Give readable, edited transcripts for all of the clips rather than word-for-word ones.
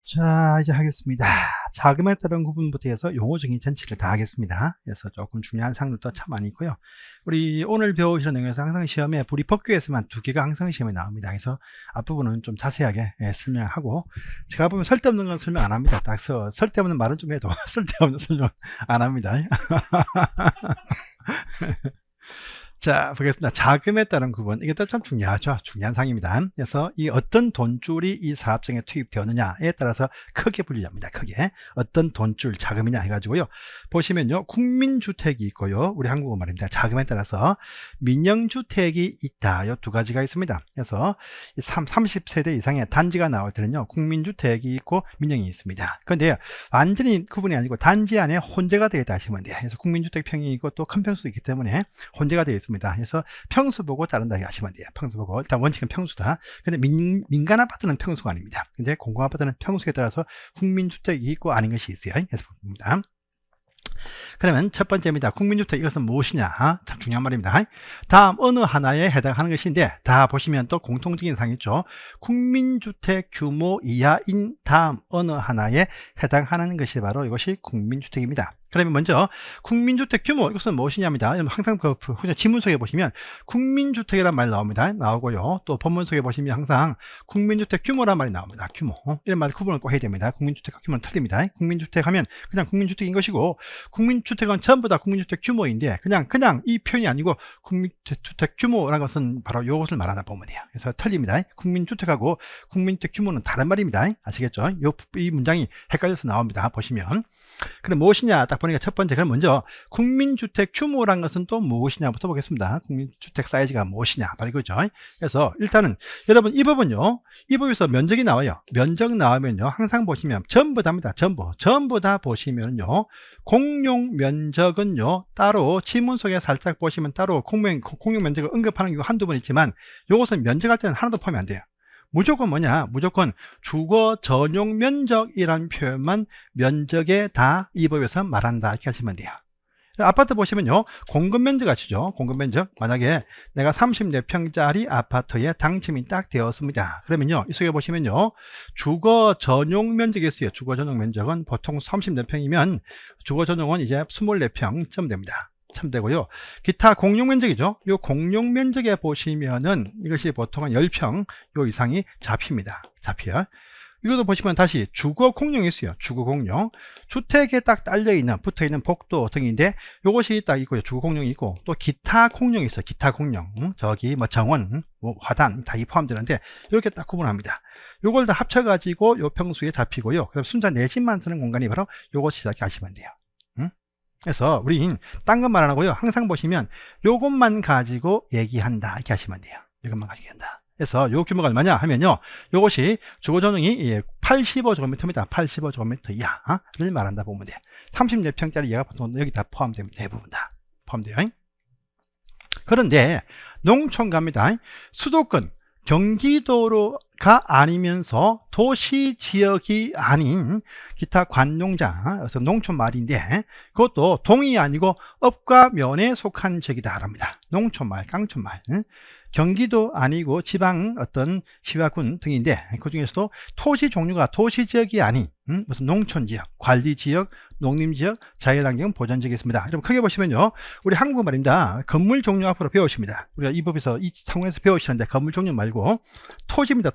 자, 이제 하겠습니다. 자금에 따른 구분부터 해서 용어 정의 전체를 다 하겠습니다. 그래서 조금 중요한 사항들도 참 많이 있고요. 우리 오늘 배우시는 내용에서 항상 시험에 불이법규에서만 2개가 항상 시험에 나옵니다. 그래서 앞부분은 좀 자세하게 설명하고, 제가 보면 쓸데없는 건 설명 안 합니다. 딱 쓸데없는 말은 좀 해도 쓸데없는 설명 안 합니다. 자, 보겠습니다. 자금에 따른 구분. 이게 또 참 중요하죠. 중요한 사항입니다. 그래서 이 어떤 돈줄이 이 사업장에 투입되었느냐에 따라서 크게 분류합니다. 크게. 어떤 돈줄, 자금이냐 해가지고요. 보시면요. 국민주택이 있고요. 우리 한국어 말입니다. 자금에 따라서 민영주택이 있다. 이 2가지가 있습니다. 그래서 30세대 이상의 단지가 나올 때는요. 국민주택이 있고 민영이 있습니다. 그런데 완전히 구분이 아니고 단지 안에 혼재가 되어 있다 하시면 돼요. 그래서 국민주택 평이 있고 또 큰 평수도 있기 때문에 혼재가 되어 있습니다. 그래서 평수 보고 따른다 하시면 돼요. 평수 보고. 일단 원칙은 평수다. 근데 민간 아파트는 평수가 아닙니다. 근데 공공 아파트는 평수에 따라서 국민주택이 있고 아닌 것이 있어요. 그래서 봅니다. 그러면 첫 번째입니다. 국민주택, 이것은 무엇이냐? 참 중요한 말입니다. 다음 어느 하나에 해당하는 것인데, 다 보시면 또 공통적인 사항이 있죠. 국민주택 규모 이하인 다음 어느 하나에 해당하는 것이 바로 이것이 국민주택입니다. 그러면 먼저 국민주택 규모, 이것은 무엇이냐입니다. 항상 그 지문 속에 보시면 국민주택이란 말이 나옵니다. 나오고요. 또 본문 속에 보시면 항상 국민주택 규모란 말이 나옵니다. 규모. 이런 말 구분을 꼭 해야 됩니다. 국민주택과 규모는 틀립니다. 국민주택 하면 그냥 국민주택인 것이고, 국민주택은 전부 다 국민주택 규모인데 그냥 이 표현이 아니고 국민주택 규모라는 것은 바로 이것을 말하다 보면 돼요. 그래서 틀립니다. 국민주택하고 국민주택 규모는 다른 말입니다. 아시겠죠? 이 문장이 헷갈려서 나옵니다. 보시면. 그럼 무엇이냐 딱 보니까 첫 번째, 그럼 먼저 국민주택 규모란 것은 또 무엇이냐부터 보겠습니다. 국민주택 사이즈가 무엇이냐, 바로 이거죠. 그래서 일단은 여러분 이 법은요, 이 법에서 면적이 나와요. 면적 나오면요, 항상 보시면 전부 다입니다. 전부 다 보시면요, 공용 면적은요 따로 지문 속에 살짝 보시면 따로 공용 면적을 언급하는 경우 한두 번 있지만, 요것은 면적할 때는 하나도 포함이 안 돼요. 무조건 뭐냐? 무조건 주거 전용 면적이라는 표현만 면적에 다 이 법에서 말한다, 이렇게 하시면 돼요. 아파트 보시면요, 공급 면적 아시죠? 공급 면적. 만약에 내가 34평짜리 아파트에 당첨이 딱 되었습니다. 그러면요, 이 속에 보시면요, 주거 전용 면적이 있어요. 주거 전용 면적은 보통 34평이면 주거 전용은 이제 24평쯤 됩니다. 참 되고요. 기타 공용 면적이죠. 이 공용 면적에 보시면은 이것이 보통은 10평 요 이상이 잡힙니다. 잡혀요. 이것도 보시면 다시 주거 공용이 있어요. 주거 공용. 주택에 딱 딸려있는, 붙어있는 복도 등인데, 요것이 딱 있고요. 주거 공용이 있고, 또 기타 공용이 있어요. 기타 공용. 저기 뭐 정원, 뭐 화단 다 이 포함되는데, 이렇게 딱 구분합니다. 요걸 다 합쳐가지고 요 평수에 잡히고요. 그럼 순자 내 집만 쓰는 공간이 바로 요것이 이렇게 하시면 돼요. 그래서 우린 딴 건 말 안 하고요. 항상 보시면 요것만 가지고 얘기한다, 이렇게 하시면 돼요. 이것만 가지고 얘기한다. 그래서 요 규모가 얼마냐 하면요, 요것이 주거 전용이 85제곱미터입니다. 85제곱미터 이하를 말한다 보면 돼요. 34평짜리 얘가 보통 여기 다 포함됩니다. 대부분 다 포함돼요. 그런데 농촌 갑니다. 수도권 경기도가 아니면서 도시 지역이 아닌 기타 관농장, 그래서 농촌 말인데, 그것도 동이 아니고 업과 면에 속한 지역이다 합니다. 농촌말, 깡촌말. 경기도 아니고 지방 어떤 시와군 등인데, 그 중에서도 토지 종류가 도시 지역이 아닌 무슨 농촌 지역, 관리 지역, 농림 지역, 자연환경 보전 지역이 있습니다. 여러분 크게 보시면요, 우리 한국어 말입니다. 건물 종류 앞으로 배우십니다. 우리가 이 법에서 이 상황에서 배우시는데, 건물 종류 말고 토지입니다.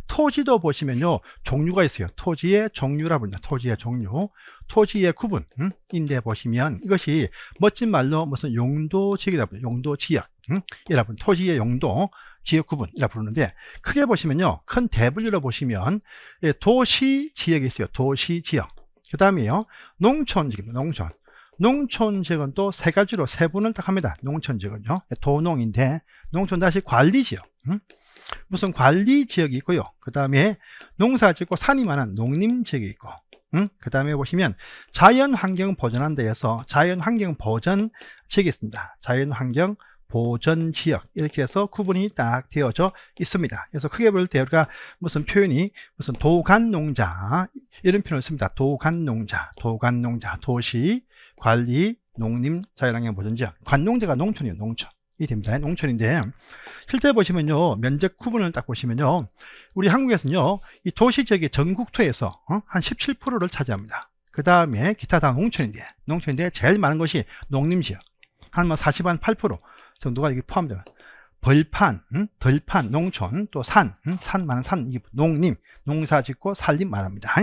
토지도 보시면요, 종류가 있어요. 토지의 종류라 부릅니다. 토지의 종류, 토지의 구분인데 보시면 이것이 멋진 말로 무슨 용도 지역이라 부릅니다. 용도 지역. 여러분 토지의 용도 지역 구분이라 부르는데, 크게 보시면요, 큰 대분류로 보시면 도시 지역이 있어요. 도시 지역. 그 다음에요, 농촌 지역입니다. 농촌 지역은 또 3가지로 세분을 딱 합니다. 농촌 지역은요, 도농인데, 농촌 다시 관리 지역. 무슨 관리 지역이 있고요. 그 다음에 농사 짓고 산이 많은 농림 지역이 있고, 그 다음에 보시면 자연환경 보전하는 데에서 자연환경 보전 지역이 있습니다. 자연환경 보전 지역, 이렇게 해서 구분이 딱 되어져 있습니다. 그래서 크게 볼 때 우리가 무슨 표현이 무슨 도간농자 이런 표현을 씁니다. 도간농자, 도시, 관리, 농림, 자연환경 보전 지역. 관농자가 농촌이에요. 농촌. 이 됩니다. 농촌인데 실제 보시면요, 면적 구분을 딱 보시면요, 우리 한국에서는요, 이 도시 지역의 전국토에서 한 17%를 차지합니다. 그 다음에 기타 다 농촌인데 제일 많은 것이 농림지역, 한 뭐 48% 정도가 여기 포함돼요. 벌판, 덜판, 농촌, 또 산 많은 산, 이게 농림, 농사 짓고 살림 말합니다.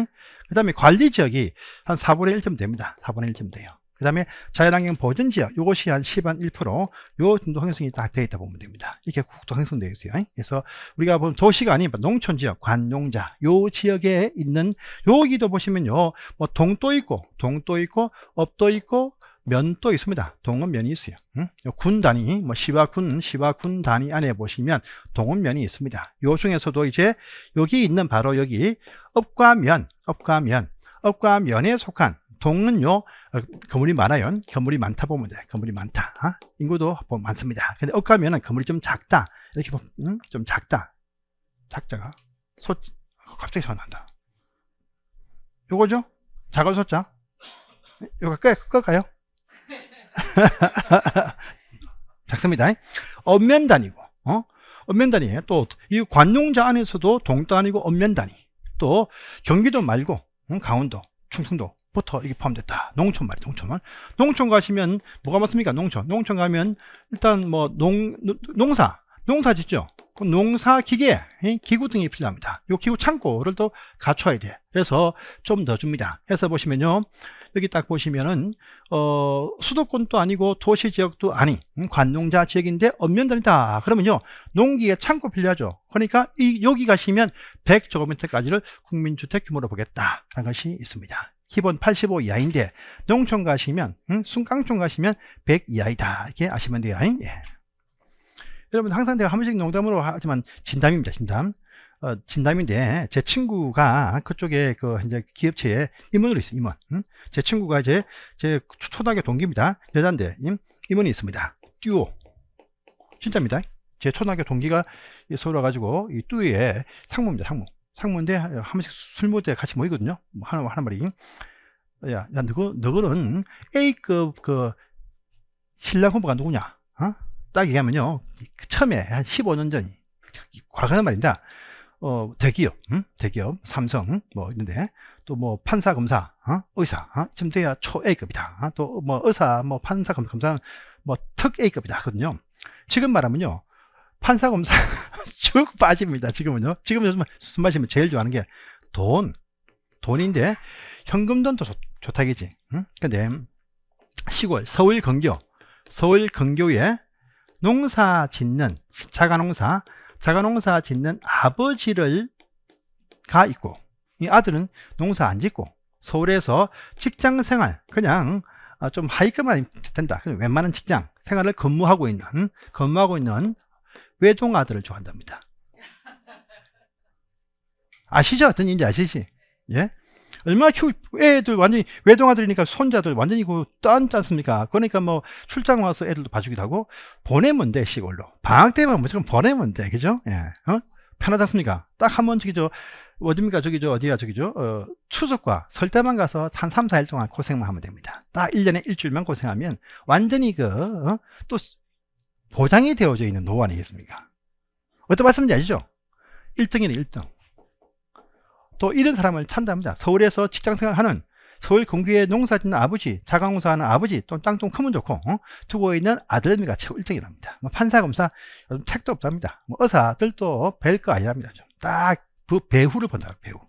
그 다음에 관리지역이 한 4분의 1점 됩니다. 4분의 1점 돼요. 그 다음에 자연환경 보전지역, 이것이 한 10한 1%, 요 정도 형성이 딱 되어 있다 보면 됩니다. 이렇게 국토 형성되어 있어요. 그래서 우리가 보면 도시가 아닌 농촌지역, 관농자, 요 지역에 있는, 여기도 보시면요, 뭐 동도 있고, 업도 있고, 면도 있습니다. 동은 면이 있어요. 군 단위, 뭐 시와군 단위 안에 보시면 동은 면이 있습니다. 요 중에서도 이제 여기 있는 바로 여기 업과 면에 속한 동은요, 건물이 많아요. 건물이 많다 보면 돼. 건물이 많다. 인구도 많습니다. 근데 업과 면은 건물이 좀 작다. 이렇게 보면 좀 작다. 작자가 갑자기 소리 난다. 요거죠? 작은 소자. 요거 끌까요? 작습니다. 엄면 단위고, 엄면 단위에요. 또 이 관농자 안에서도 동도 아니고 엄면 단위. 또 경기도 말고 강원도, 충청도부터 이게 포함됐다. 농촌 말이에요. 농촌 가시면 뭐가 맞습니까? 농촌 가면 일단 뭐 농사 짓죠. 농사 기계, 기구 등이 필요합니다. 이 기구 창고를 또 갖춰야 돼. 그래서 좀 더 줍니다. 해서 보시면요, 여기 딱 보시면은 수도권도 아니고 도시 지역도 아닌 관농자 지역인데 엄면단이다. 그러면요, 농기계 창고 필요하죠. 그러니까 여기 가시면 100제곱미터까지를 국민주택 규모로 보겠다라는 것이 있습니다. 기본 85 이하인데 농촌 가시면, 순깡촌 가시면 100 이하이다. 이렇게 아시면 돼요. 예. 여러분, 항상 제가 한 번씩 농담으로 하지만 진담입니다. 진담인데, 제 친구가 그쪽에 이제 기업체에 임원으로 있어요. 임원. 제 친구가 제 초등학교 동기입니다. 여자인데 임원이 있습니다. 듀오. 진짜입니다. 제 초등학교 동기가 서울 와가지고 이 듀오에 상무입니다. 상무인데 한 번씩 술 먹을 때 같이 모이거든요. 뭐 하는 말이, 야 너는 A급 신랑 후보가 누구냐? 딱 얘기하면요, 처음에 한 15년 전, 과거는 말입니다. 대기업, 삼성, 뭐, 있는데, 또 뭐, 판사, 검사, 의사, 지금 돼야 초 A급이다. 또 뭐, 의사, 뭐, 판사, 검사, 뭐, 특 A급이다. 하거든요. 지금 말하면요, 판사, 검사 쭉 빠집니다. 지금은 요즘 술 마시면 제일 좋아하는 게 돈인데, 현금돈도 좋다겠지. 근데, 시골, 서울 근교에 농사 짓는, 자가농사 짓는 아버지가 있고, 이 아들은 농사 안 짓고 서울에서 직장생활, 그냥 좀 하이급만 된다. 웬만한 직장 생활을 근무하고 있는 외동아들을 좋아한답니다. 아시죠? 어떤 일인지 아시지? 예? 얼마나 애들 완전히 외동아들이니까 손자들 완전히 딴지 않습니까? 그러니까 뭐 출장 와서 애들도 봐주기도 하고, 보내면 돼. 시골로 방학 때만 무조건 보내면 돼. 그죠? 예. 편하지 않습니까? 딱 한 번 어딥니까? 추석과 설 때만 가서 한 3, 4일 동안 고생만 하면 됩니다. 딱 1년에 일주일만 고생하면 완전히 또 보장이 되어져 있는 노후 아니겠습니까? 어떤 말씀인지 아시죠? 1등이네, 1등. 또 이런 사람을 찾는답니다. 서울에서 직장생활하는, 서울 근교에 농사 짓는 아버지, 자가농사하는 아버지, 또 땅 좀 크면 좋고 두고 있는 아들미가 최고 1등이랍니다. 뭐 판사, 검사, 책도 없답니다. 뭐 의사들도 뵐 거 아니랍니다. 딱 배후를 본다. 배후.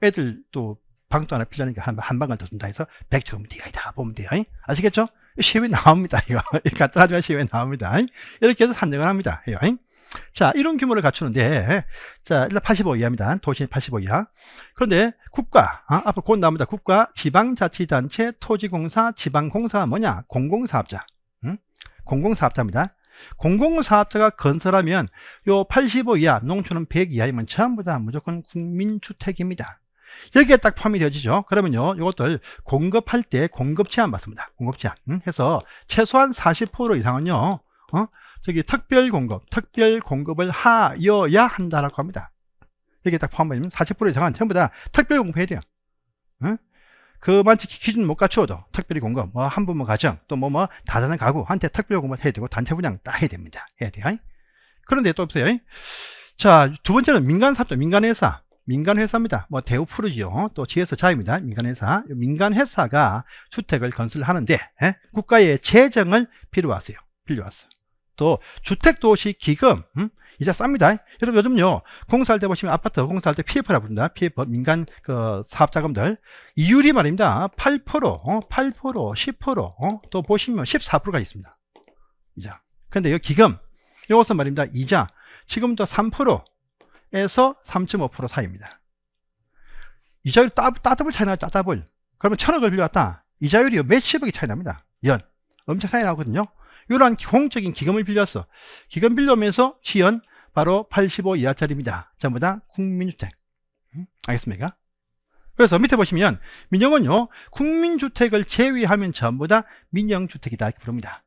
애들 또 방도 하나 필요하니까 한 방을 더 준다 해서 100제곱미터이다 보면 돼요. 아시겠죠? 시험에 나옵니다. 이거 간단하지만 시험에 나옵니다. 이렇게 해서 산정을 합니다. 자, 이런 규모를 갖추는데, 자, 일단 85 이하입니다. 도시 85 이하. 그런데 국가, 앞으로 곧 나옵니다. 국가, 지방자치단체, 토지공사, 지방공사가 뭐냐? 공공사업자. 공공사업자입니다. 공공사업자가 건설하면 요 85 이하, 농촌은 100 이하이면 전부 다 무조건 국민주택입니다. 여기에 딱 포함이 되어지죠. 그러면요, 이것들 공급할 때 공급 제한 받습니다. 공급 제한. 해서 최소한 40% 이상은요, 특별 공급을 하여야 한다라고 합니다. 여기에 딱 포함되면 40% 이상은 전부 다 특별 공급해야 돼요. 그만치 기준 못 갖추어도 특별히 공급, 뭐 한부모 가정, 또 뭐 다자는 가구한테 특별 공급을 해야 되고 단체 분양 딱 해야 됩니다. 해야 돼요. 그런데 또 없어요. 자, 두 번째는 민간사업자, 민간회사. 민간회사입니다. 뭐 대우 푸르지오, 또 GS 자입니다. 민간회사. 민간회사가 주택을 건설하는데 국가의 재정을 필요하세요. 필요하세요. 또 주택도시기금, 이자 쌉니다. 여러분 요즘요 공사할 때 보시면 아파트 공사할 때 PF라고 부릅니다. PF 민간 그 사업자금들 이율이 말입니다. 8%, 10%, 또 보시면 14%가 있습니다. 이자. 근데 이 기금 이것은 말입니다. 이자 지금도 3%에서 3.5% 사이입니다. 이자율 따블 차이 나죠. 따블. 그러면 1,000억을 빌려왔다. 이자율이 몇십억이 차이 납니다. 연. 엄청 차이 나거든요. 이러한 공적인 기금을 빌렸어. 기금 빌려오면서 지연 바로 85 이하짜리입니다. 전부 다 국민주택. 알겠습니까? 그래서 밑에 보시면 민영은요 국민주택을 제외하면 전부 다 민영주택이다 이렇게 부릅니다.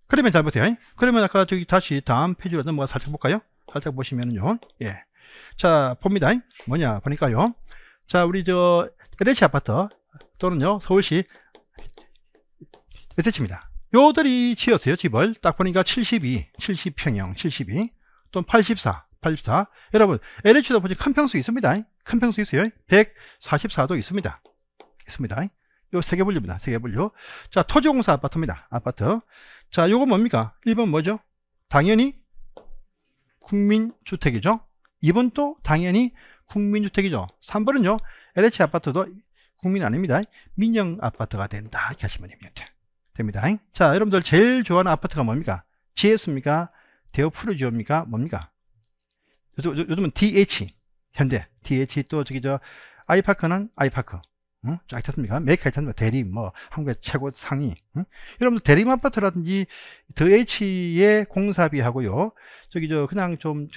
그러면 잘 보세요. 그러면 아까 저기 다시 다음 페이지로 넘어가 살짝 볼까요? 살짝 보시면은요. 예. 자, 봅니다. 뭐냐 보니까요. 자, 우리 저 LH 아파트 또는요 서울시 LH입니다. 요들이 지었어요. 집을 딱 보니까 70평형 72 또는 84 여러분 LH도 보니 큰 평수 있습니다. 큰 평수 있어요. 144도 있습니다. 요 세 개 분류입니다. 세 개 분류. 자, 토지공사 아파트입니다. 아파트. 자, 요거 뭡니까? 1번 뭐죠? 당연히 국민주택이죠. 2번 또 당연히 국민주택이죠. 3번은요 LH 아파트도 국민 아닙니다. 민영 아파트가 된다 이렇게 하시면 됩니다. 자, 여러분들 제일 좋아하는 아파트가 뭡니까? GS입니까? 대우 푸르지오입니까? 뭡니까? 요즘은 DH 현대 DH 또 저기 저 아이파크는 아이파크 쫙 있었습니까? 메이커 있었습니까? 대림 뭐 한국의 최고 상위 여러분들 대림 아파트라든지 DH의 공사비하고요 저기 저 그냥 좀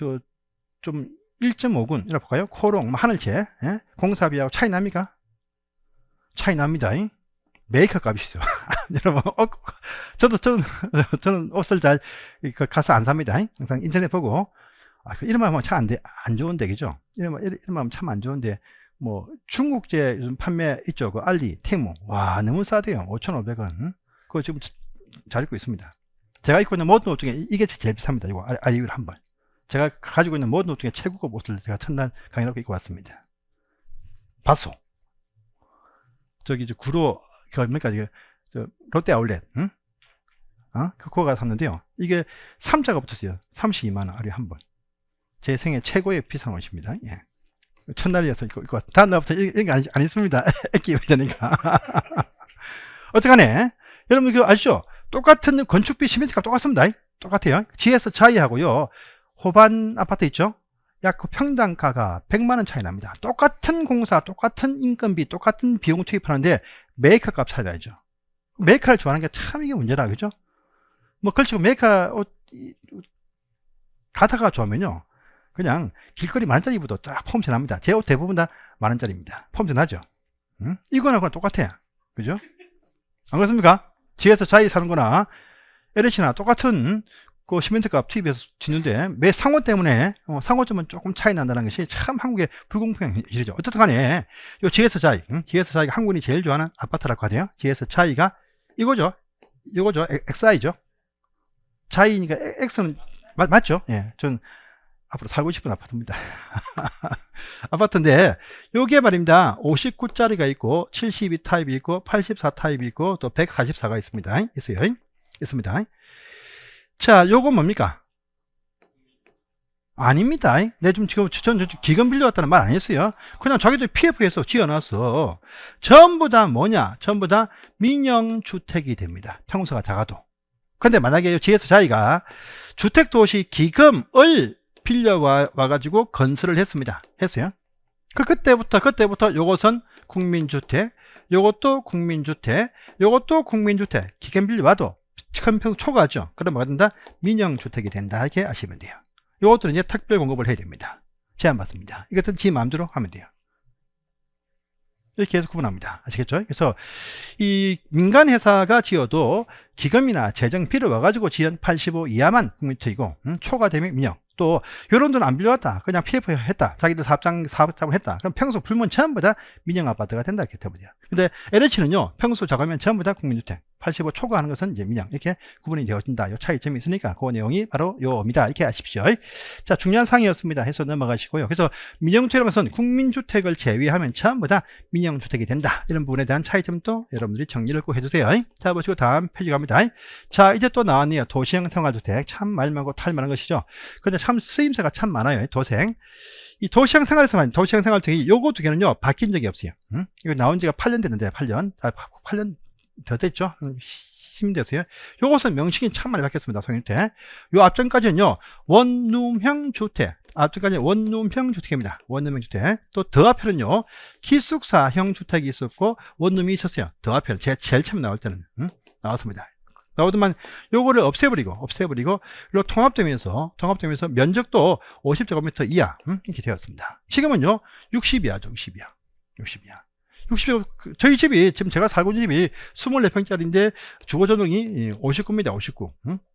1.5군 이라 볼까요? 코롱 뭐 하늘채 공사비하고 차이 납니까? 차이 납니다. 메이커 값이 있어요. 여러분, 저는 옷을 잘 가서 안 삽니다. 항상 인터넷 보고, 이런만 하면 참 안 좋은데, 그죠? 이런만 하면 참 안 좋은데, 뭐, 중국제 요즘 판매 있죠. 그 알리, 테무. 와, 너무 싸대요. 5,500원. 그거 지금 잘 입고 있습니다. 제가 입고 있는 모든 옷 중에 이게 제일 비쌉니다. 이거 아이유를 한 번. 제가 가지고 있는 모든 옷 중에 최고급 옷을 제가 첫날 강의하고 입고 왔습니다. 봤어. 저기, 구로, 뭡니까, 롯데 아울렛, 그거가 샀는데요. 이게 3자가 붙었어요. 32만원, 하루에 한 번. 제 생애 최고의 비싼 옷입니다. 예. 첫날이어서 입고 왔습니다. 다음 날부터 이런 거 안 있습니다. 애기 되니까. 어쨌간에, 여러분, 그거 아시죠? 똑같은 건축비 시멘트가 똑같습니다. 똑같아요. GS 자이하고요. 호반 아파트 있죠? 약 그 평당가가 100만원 차이 납니다. 똑같은 공사, 똑같은 인건비, 똑같은 비용 투입하는데 메이커 값 차이 나죠. 메이커를 좋아하는 게 참 이게 문제다. 그죠? 뭐 걸치고 메이커 가다가 좋으면요. 그냥 길거리 만원짜리 입어도 딱 폼새 납니다. 제 옷 대부분 다 만원짜리입니다. 폼새 나죠? 이거는 그냥 똑같아요. 그죠? 안 그렇습니까? GS 자이 사는 거나 LH나 똑같은 그 시멘트 값 투입해서 짓는데 매 상호 때문에 상호점은 조금 차이 난다는 것이 참 한국의 불공평한 일이죠. 어쨌든 간에 요 GS 자이, GS 자이가 한국인이 제일 좋아하는 아파트라고 하네요. GS 자이가 이거죠. XI죠. 자이니까 X는 맞죠? 예, 전 앞으로 살고 싶은 아파트입니다. 아파트인데 요게 말입니다. 59짜리가 있고 72 타입이 있고 84 타입이 있고 또 144가 있습니다. 있습니다. 자, 요거 뭡니까? 아닙니다. 내 지금 전 기금 빌려왔다는 말 안 했어요. 그냥 자기들 PF에서 지어놨어. 전부 다 뭐냐? 전부 다 민영주택이 됩니다. 평수가 작아도. 근데 만약에 GS 자이가 주택도시 기금을 빌려와가지고 건설을 했어요. 그때부터 요것은 국민주택, 요것도 국민주택, 요것도 국민주택. 기금 빌려와도 큰 평수 초과하죠. 그럼 뭐가 된다? 민영주택이 된다. 이렇게 아시면 돼요. 이것들은 이제 특별 공급을 해야 됩니다. 제한받습니다. 이것은 지 마음대로 하면 돼요. 이렇게 해서 구분합니다. 아시겠죠? 그래서 이 민간회사가 지어도 기금이나 재정 필요 와가지고 지연 85 이하만 국민주택이고 초과되면 민영. 또 요런 돈 안 빌려왔다. 그냥 PF 했다. 자기들 사업장을 했다. 그럼 평소 불면 전부 다 민영아파트가 된다. 이렇게 되버려. 근데 LH는요, 평소 저가면 전부 다 국민주택. 85 초과하는 것은 이제 민영. 이렇게 구분이 되어진다. 요 차이점이 있으니까 그 내용이 바로 요입니다. 이렇게 아십시오. 자, 중요한 사항이었습니다. 해서 넘어가시고요. 그래서 민영주택이라는 것은 국민주택을 제외하면 전부 다 민영주택이 된다. 이런 부분에 대한 차이점도 여러분들이 정리를 꼭 해주세요. 자, 보시고 다음 페이지 갑니다. 자, 이제 또 나왔네요. 도시형 생활주택. 참 말많고 탈만한 것이죠. 근데 참 쓰임새가 참 많아요. 도생. 이 도시형 생활에서만, 도시형 생활주택이 요거 두 개는요, 바뀐 적이 없어요. 이거 나온 지가 8년 됐는데, 8년 더 됐죠? 10년 됐어요. 요것은 명칭이 참 많이 바뀌었습니다. 소형주택. 요 앞전까지는요, 원룸형 주택. 앞전까지는 원룸형 주택입니다. 원룸형 주택. 또 더 앞에는요, 기숙사형 주택이 있었고, 원룸이 있었어요. 더 앞에는. 제일 처음 나올 때는. 나왔습니다. 나오더만 요거를 없애버리고 통합되면서 면적도 50제곱미터 이하 이렇게 되었습니다. 지금은요 60이하죠. 60이야. 저희 집이 지금 제가 살고 있는 집이 24평짜리인데 주거 전용이 59입니다. 59.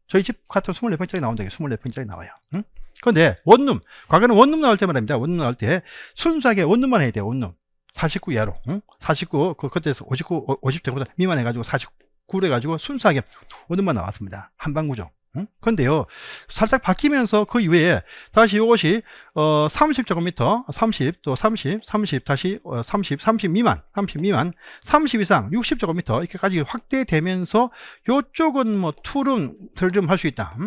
저희 집 같은 24평짜리 나온다. 24평짜리 나와요. 그런데 원룸, 과거는 원룸 나올 때 말입니다. 원룸 나올 때 순수하게 원룸만 해야 돼요. 원룸 49 이하로 49 그때에서 50제곱미터 미만 해가지고 49로 해가지고 순수하게 원룸만 나왔습니다. 한방구조. 그런데요, 살짝 바뀌면서 그 이외에 다시 이것이 30제곱미터, 30, 또 30, 다시 30 미만, 30 이상 60제곱미터 이렇게까지 확대되면서 요쪽은 뭐 투룸, 쓰리룸 할 수 있다.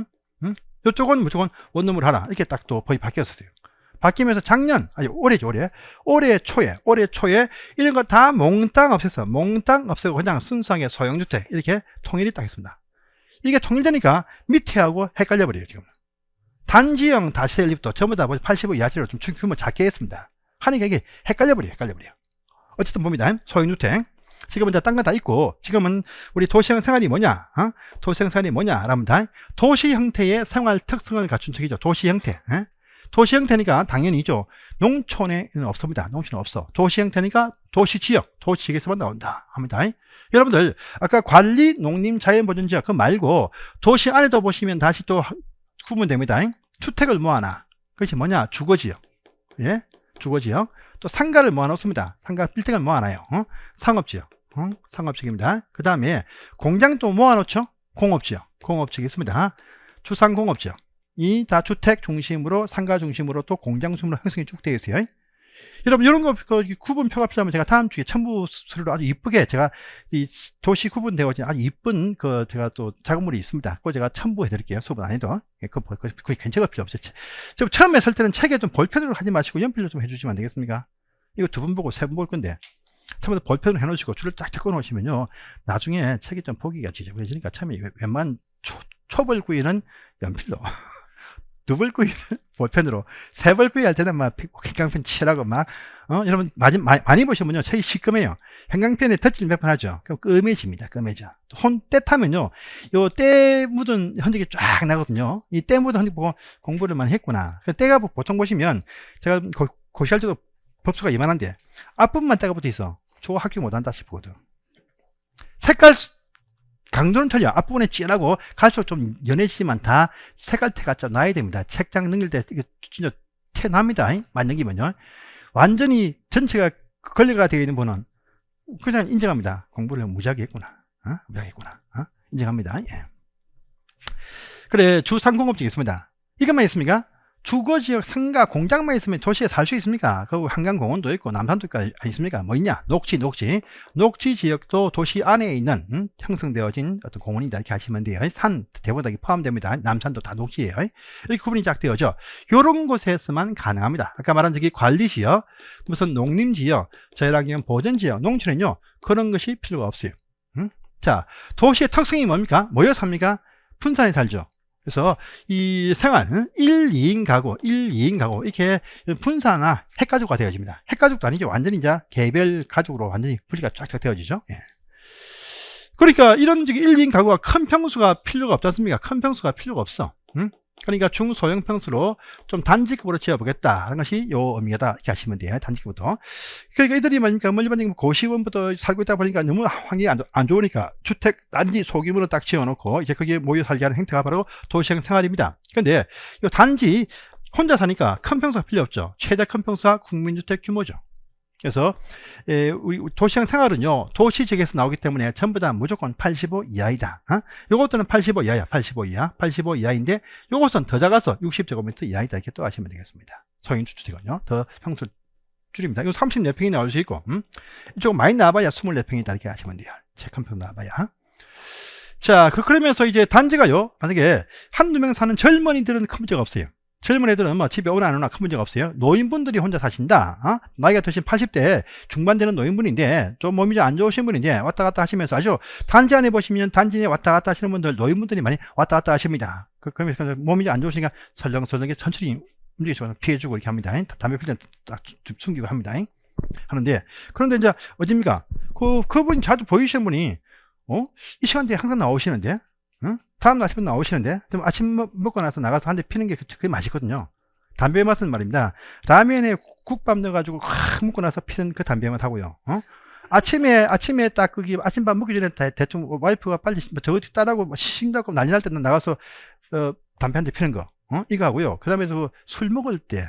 요쪽은 무조건 원룸을 하라. 이렇게 딱 또 법이 바뀌었어요. 바뀌면서 올해 초에 이런 거 다 몽땅 없애고 그냥 순수하게 소형주택 이렇게 통일이 딱 했습니다. 이게 통일되니까 밑에하고 헷갈려 버려요. 지금 단지형 다시셀립도 전부 다 85 이하치로 좀 규모 작게 했습니다. 하니까 이게 헷갈려 버려요. 어쨌든 봅니다. 소형주택 지금은 딴 건 다 있고, 지금은 우리 도시형 생활이 뭐냐? 도시형 생활이 뭐냐? 라면 도시 형태의 생활 특성을 갖춘 척이죠. 도시 형태. 도시 형태니까 당연히죠. 농촌에는 없습니다. 농촌은 없어. 도시 형태니까 도시 지역에서만 나온다 합니다. 여러분들 아까 관리 농림 자연보존지역 그 말고 도시 안에도 보시면 다시 또 구분됩니다. 주택을 모아놔. 그것이 뭐냐? 주거지역. 예, 주거지역. 또 상가를 모아놓습니다. 상가 빌딩을 모아놔요. 상업지역. 상업지역입니다. 그 다음에 공장도 모아놓죠. 공업지역이 있습니다. 주상공업지역. 이 다 주택 중심으로, 상가 중심으로, 또 공장 중심으로 형성이 쭉 되어 있어요. 여러분, 이런 거 구분표가 필요하면 제가 다음 주에 첨부 서류로 아주 이쁘게 제가 이 도시 구분되어진 아주 이쁜 제가 또 작업물이 있습니다. 그거 제가 첨부해 드릴게요. 수업은 안 해도. 그게 괜찮을 필요 없어요. 처음에 쓸 때는 책에 좀 볼펜으로 하지 마시고 연필로 좀 해주시면 안 되겠습니까? 이거 2번 보고 3번 볼 건데. 처음에 볼펜으로 해 놓으시고 줄을 딱 묶어 놓으시면요. 나중에 책이 좀 보기가 지저분해지니까 처음에 웬만한 초벌구이는 연필로. 두벌구이를 볼펜으로, 세벌구이 할 때는 막 형광펜 칠하고 여러분 많이 보시면요 책이 시꺼매요. 형광펜에 덧질 몇 번 하죠. 그럼 끔해집니다. 손 때 타면요, 요 때 묻은 흔적이 쫙 나거든요. 이 때 묻은 흔적 보고 공부를 많이 했구나. 때가 보통 보시면 제가 고시할 때도 법수가 이만한데 앞부분만 때가 붙어 있어. 저 학교 못한다 싶거든. 색깔 강도는 틀려. 앞부분에 진하고 갈수록 좀 연해지지만 다 색깔태가 좀 나야 됩니다. 책장 넘길 때 이게 진짜 태 납니다. 만능기면요. 완전히 전체가 걸레가 되어 있는 분은 그냥 인정합니다. 공부를 무지하게 했구나. 인정합니다. 예. 그래, 주상공업지가 있습니다. 이것만 있습니까? 주거지역, 상가, 공장만 있으면 도시에 살 수 있습니까? 그 한강공원도 있고 남산도 있고 있습니까? 뭐 있냐? 녹지 지역도 도시 안에 있는 형성되어진 어떤 공원이다 이렇게 하시면 돼요. 산 대보닥이 포함됩니다. 남산도 다 녹지예요. 이렇게 구분이 쫙 되어져. 이런 곳에서만 가능합니다. 아까 말한 저기 관리지역, 무슨 농림지역, 자율환경 보전지역, 농촌은요 그런 것이 필요가 없어요. 자, 도시의 특성이 뭡니까? 모여 삽니까? 분산에 살죠. 그래서 이 생활 1, 2인 가구 이렇게 분산화 핵가족화 되어집니다. 핵가족도 아니죠. 완전히 이제 개별 가족으로 완전히 분리가 쫙쫙 되어지죠. 예. 그러니까 이런 1, 2인 가구가 큰 평수가 필요가 없지 않습니까? 큰 평수가 필요가 없어. 그러니까 중소형 평수로 좀 단지급으로 지어보겠다 하는 것이 요 의미다 이렇게 하시면 돼요. 단지급부터. 그러니까 이들이 뭐니까 뭐 일반적인 고시원부터 살고 있다 보니까 너무 환경이 안 좋으니까 주택 단지 소규모로 딱 지어놓고 이제 거기에 모여 살게 하는 행태가 바로 도시형 생활입니다. 그런데 이 단지 혼자 사니까 큰 평수가 필요 없죠. 최대 큰 평수가 국민주택 규모죠. 그래서 우리 도시형 생활은요 도시지역에서 나오기 때문에 전부 다 무조건 85 이하이다. 요것들은 85 이하야. 85 이하 85 이하인데 요것은 더 작아서 60제곱미터 이하이다 이렇게 또 하시면 되겠습니다. 소형 주택은요 더 평수 줄입니다. 이거 34평이 나올 수 있고 이쪽 많이 나와봐야 24평이다 이렇게 하시면 돼요. 큰 평 나와봐야. 자 그러면서 이제 단지가요 만약에 한두 명 사는 젊은이들은 큰 문제가 없어요. 젊은 애들은 뭐 집에 오나 안 오나 큰 문제가 없어요. 노인분들이 혼자 사신다. 나이가 드신 80대 중반 되는 노인분인데 좀 몸이 좀 안 좋으신 분인데 왔다 갔다 하시면서 아주 단지 안에 보시면 단지에 왔다 갔다 하시는 분들 노인분들이 많이 왔다 갔다 하십니다. 그러면서 몸이 좀 안 좋으시니까 설렁설렁하게 천천히 움직이시고 피해주고 이렇게 합니다. 담배 필 때 딱 숨기고 합니다. 하는데 그런데 이제 어딥니까? 그분이 자주 보이시는 분이 이 시간대에 항상 나오시는데 다음날 아침에 나오시는데 좀 아침 먹고 나서 나가서 한 대 피는 게 그게 맛있거든요. 담배 맛은 말입니다. 라면에 국밥 넣어가지고 확 먹고 나서 피는 그 담배 맛하고요. 아침에 딱 거기 아침밥 먹기 전에 대충 와이프가 빨리 저거 따라고 싱다고 난리 날 때는 나가서 담배 한 대 피는 거 이거 하고요. 그 다음에 술 먹을 때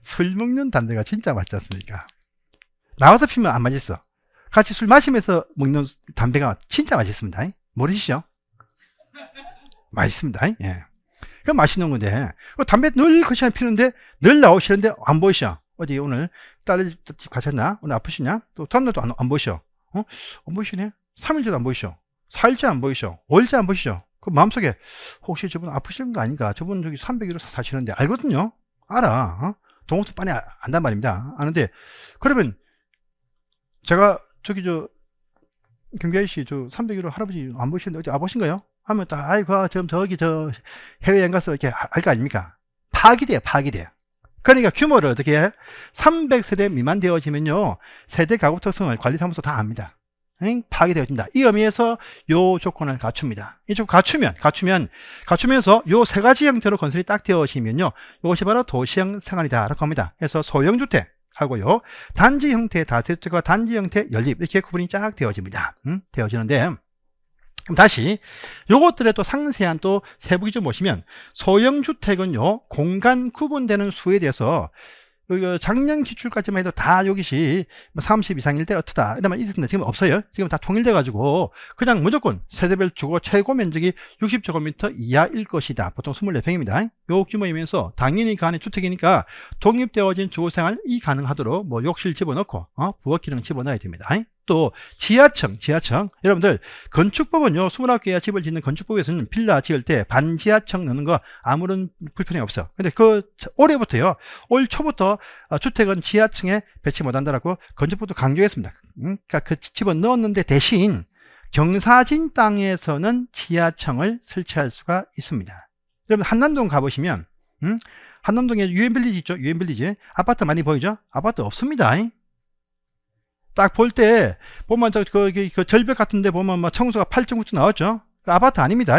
술 먹는 담배가 진짜 맛있지 않습니까? 나와서 피면 안 맛있어. 같이 술 마시면서 먹는 담배가 진짜 맛있습니다. 모르시죠? 맛있습니다. 예. 그 맛있는 건데 담배 늘 그 시간에 피는데 늘 나오시는데 안 보이셔. 어디 오늘 딸 집 가셨나? 오늘 아프시냐? 또 다음날도 안 보이셔. 안 보이시네? 3일째도 안 보이셔. 4일째 안 보이셔. 5일째 안 보이셔. 그 마음속에 혹시 저분 아프신 거 아닌가? 저분 저기 301호 사시는데 알거든요. 알아. 동호수 빤히 안단 말입니다. 아는데 그러면 제가 저기 경비 아저씨 301호 할아버지 안 보이시는데 어디 아보신가요? 하면 또 아이고 저기 해외여행 가서 이렇게 할 거 아닙니까? 파기돼요. 그러니까 규모를 어떻게 해? 300세대 미만 되어지면요 세대 가구 특성을 관리사무소 다 압니다. 파기되어진다. 이 의미에서 요 조건을 갖춥니다. 이 조건 갖추면서 요 세 가지 형태로 건설이 딱 되어지면요 이것이 바로 도시형 생활이다 라고 합니다. 그래서 소형주택 하고요 단지 형태 다주택과 단지 형태 연립 이렇게 구분이 쫙 되어집니다. 되어지는데 그럼 다시 요것들의 또 상세한 또 세부 기준 보시면 소형주택은요 공간 구분되는 수에 대해서 작년 기출까지만 해도 다 여기시 30 이상일 때 어떠다 이러면 있었는데 지금 없어요. 지금 다 통일돼 가지고 그냥 무조건 세대별 주거 최고 면적이 60제곱미터 이하일 것이다. 보통 24평입니다. 요 규모이면서 당연히 그 안에 주택이니까 독립되어진 주거생활이 가능하도록 뭐 욕실 집어넣고 부엌 기능 집어넣어야 됩니다. 또 지하층 여러분들 건축법은요 29개의 집을 짓는 건축법에서는 빌라 지을 때 반지하층 넣는 거 아무런 불편이 없어. 근데 올해부터요 올 초부터 주택은 지하층에 배치 못한다라고 건축법도 강조했습니다. 그러니까 그 집을 넣었는데 대신 경사진 땅에서는 지하층을 설치할 수가 있습니다. 여러분 한남동 가보시면 한남동에 유엔빌리지 있죠. 유엔빌리지 아파트 많이 보이죠? 아파트 없습니다. 딱 볼 때 보면 그 절벽 같은 데 보면 뭐 청소가 8.9층 나왔죠. 그 아파트 아닙니다.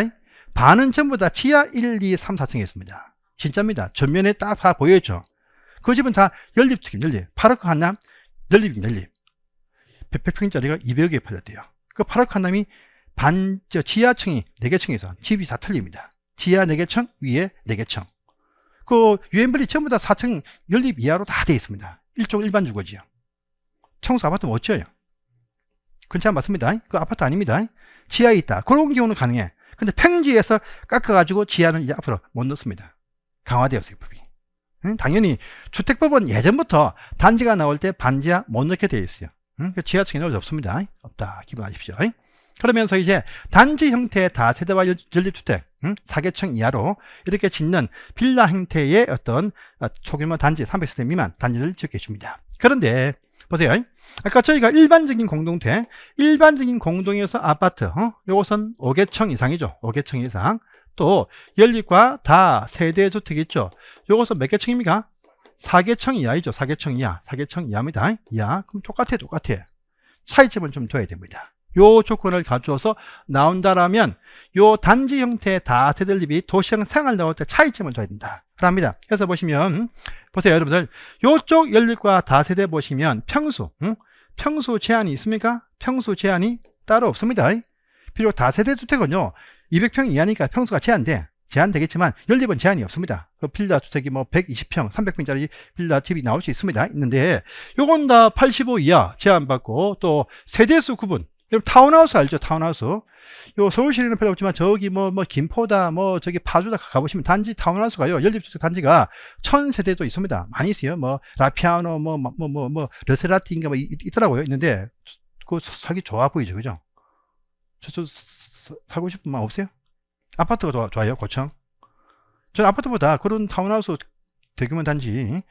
반은 전부 다 지하 1, 2, 3, 4층에 있습니다. 진짜입니다. 전면에 딱 다 보여있죠. 그 집은 다 연립특임, 파르크 한남 연립. 100평짜리가 200억에 팔렸대요. 그 파르크 한남이 지하층이 4개 층에서 집이 다 틀립니다. 지하 4개 층, 위에 4개 층. 그 유엔블리 전부 다 4층 연립 이하로 다 되어 있습니다. 일반 주거지요. 청소 아파트 못 지어요. 그렇지 않습니다. 그 아파트 아닙니다. 지하에 있다. 그런 경우는 가능해. 근데 평지에서 깎아가지고 지하는 이제 앞으로 못 넣습니다. 강화되었어요, 법이. 당연히 주택법은 예전부터 단지가 나올 때 반지하 못 넣게 되어 있어요. 지하층에 넣을 수 없습니다. 없다. 기본하십시오. 그러면서 이제 단지 형태의 다세대와 연립주택 4개층 이하로 이렇게 짓는 빌라 형태의 어떤 소규모 단지 300세대 미만 단지를 지게 해줍니다. 그런데 보세요. 아까 저희가 일반적인 공동에서 아파트 요것은 5개층 이상이죠. 5개층 이상. 또 연립과 다세대 주택 있죠. 요것은 몇 개층입니까? 4개층 이하이죠. 4개층 이하입니다. 이하. 그럼 똑같아. 차이점을 좀 둬야 됩니다. 요 조건을 갖추어서 나온다라면 요 단지 형태의 다세대 연립이 도시형 생활 나올 때 차이점을 줘야 된다 합니다. 그래서 보시면 보세요 여러분들, 요쪽 연립과 다세대 보시면 평수 제한이 있습니까? 평수 제한이 따로 없습니다. 비록 다세대 주택은요 200평 이하니까 평수가 제한되겠지만 연립은 제한이 없습니다. 그 빌라 주택이 뭐 120평, 300평짜리 빌라 집이 나올 수 있습니다. 있는데 요건 다 85 이하 제한받고, 또 세대수 구분, 여러분 타운하우스 알죠? 타운하우스. 요 서울시에는 별로 없지만 저기 뭐 김포다 저기 파주다 가보시면 단지 타운하우스가요 연립주택 단지가 1000세대도 있습니다. 많이 있어요. 뭐 라피아노 르세라티인가 있더라고요. 있는데 그거 사기 좋아 보이죠, 그죠? 저도 사고 싶은 마음 없어요? 아파트가 좋아요, 고층. 저는 아파트보다 그런 타운하우스 대규모 단지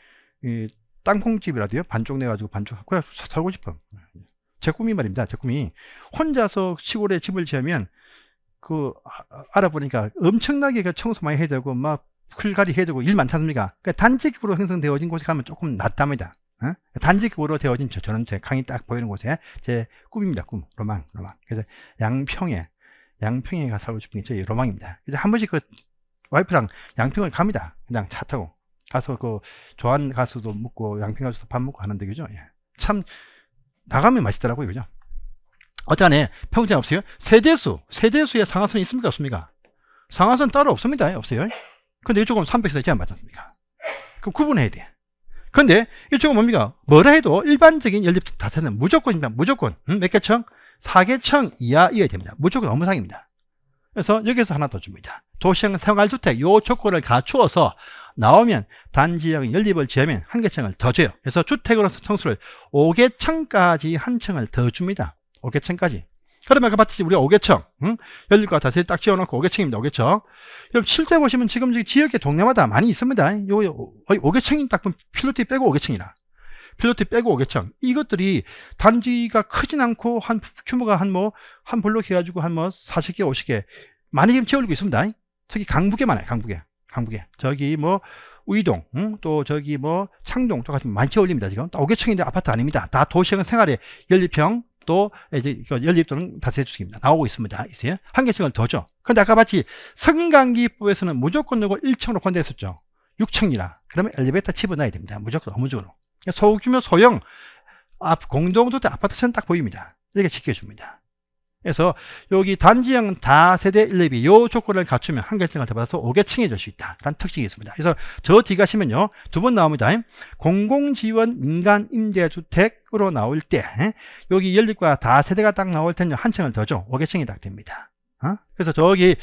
땅콩집이라도요 반쪽 내가지고 반쪽 그냥 살고 싶어. 제 꿈이 말입니다. 제 꿈이 혼자서 시골에 집을 지으면 알아보니까 엄청나게 청소 많이 해야 되고 막 풀갈이 해야 되고 일 많지 않습니까? 그러니까 단지급으로 형성되어진 곳에 가면 조금 낫답니다. 단지급으로 되어진 저는 제 강이 딱 보이는 곳에 제 꿈입니다. 꿈, 로망. 그래서 양평에 가서 살고 싶은 게 제 로망입니다. 그래서 한 번씩 와이프랑 양평을 갑니다. 그냥 차 타고 가서 좋아하는 가수도 묵고 양평 가서도 밥 먹고 하는데, 그죠? 예. 참 나가면 맛있더라고요, 그죠? 어쩌네 평생 없어요? 세대수에 상하선이 있습니까, 없습니까? 상하선 따로 없습니다. 없어요. 근데 이쪽은 300세대 제한 받지 않습니까? 그럼 구분해야 돼. 근데 이쪽은 뭡니까? 뭐라 해도 일반적인 연립 다세대는 무조건입니다. 무조건. 몇 개층? 4개층 이하여야 됩니다. 무조건 업무상입니다. 그래서 여기서 하나 더 줍니다. 도시형 생활주택 요 조건을 갖추어서 나오면 단지형 연립을 지으면 한 개층을 더 줘요. 그래서 주택으로서 청수를 5개층까지 한 층을 더 줍니다. 5개층까지. 그러면 아까 봤듯이 우리가 5개층 연립과 다세대 딱 지어놓고 5개층입니다. 5개층. 여러분 실제 보시면 지금 지역의 동네마다 많이 있습니다. 요 5개층이 딱 보면 필로티 빼고 5개층이라. 필로티 빼고 5개층. 이것들이 단지가 크진 않고 규모가 한 블록 해가지고 한 40개, 50개 많이 지금 지어올리고 있습니다. 특히 강북에 많아요. 강북에. 저기 우이동, 또 저기 창동 또 같이 많이 지어올립니다. 지금 5개층인데 아파트 아닙니다. 다 도시형 생활의 연립형 또 이제 연립 또는 다세대 주택입니다. 나오고 있습니다. 있어요. 한 개층을 더 줘. 근데 아까 봤지 성강기법에서는 무조건 누고 1층으로 권대했었죠. 6층이라. 그러면 엘리베이터 집어넣어야 됩니다. 무조건. 소규모 소형 공동주택 아파트처럼 딱 보입니다. 이렇게 지켜줍니다. 그래서 여기 단지형 다세대 연립이 요 조건을 갖추면 한 개층을 더 받아서 5개층이 될 수 있다 라는 특징이 있습니다. 그래서 저 뒤 가시면요 두 번 나옵니다. 공공지원 민간 임대주택으로 나올 때 여기 연립과 다세대가 딱 나올 때는 한 층을 더 줘. 5개층이 딱 됩니다. 그래서 저기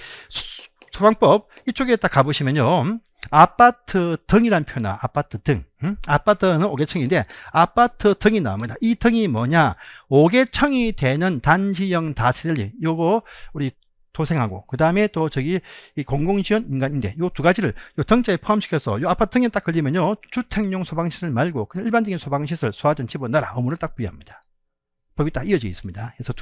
소방법 이쪽에 딱 가보시면요 아파트 등이라는 표현 나와. 아파트 등. 아파트는 5개층인데 아파트 등이 나옵니다. 이 등이 뭐냐? 5개층이 되는 단지형 다세대 요거 우리 도생하고 그 다음에 또 저기 이 공공지원 민간임대 요 두 가지를 요 등자에 포함시켜서 요 아파트 등에 딱 걸리면요 주택용 소방시설 말고 그냥 일반적인 소방시설 소화전 집어넣어라 의무를 딱 부여합니다. 법이 딱 이어져 있습니다. 그래서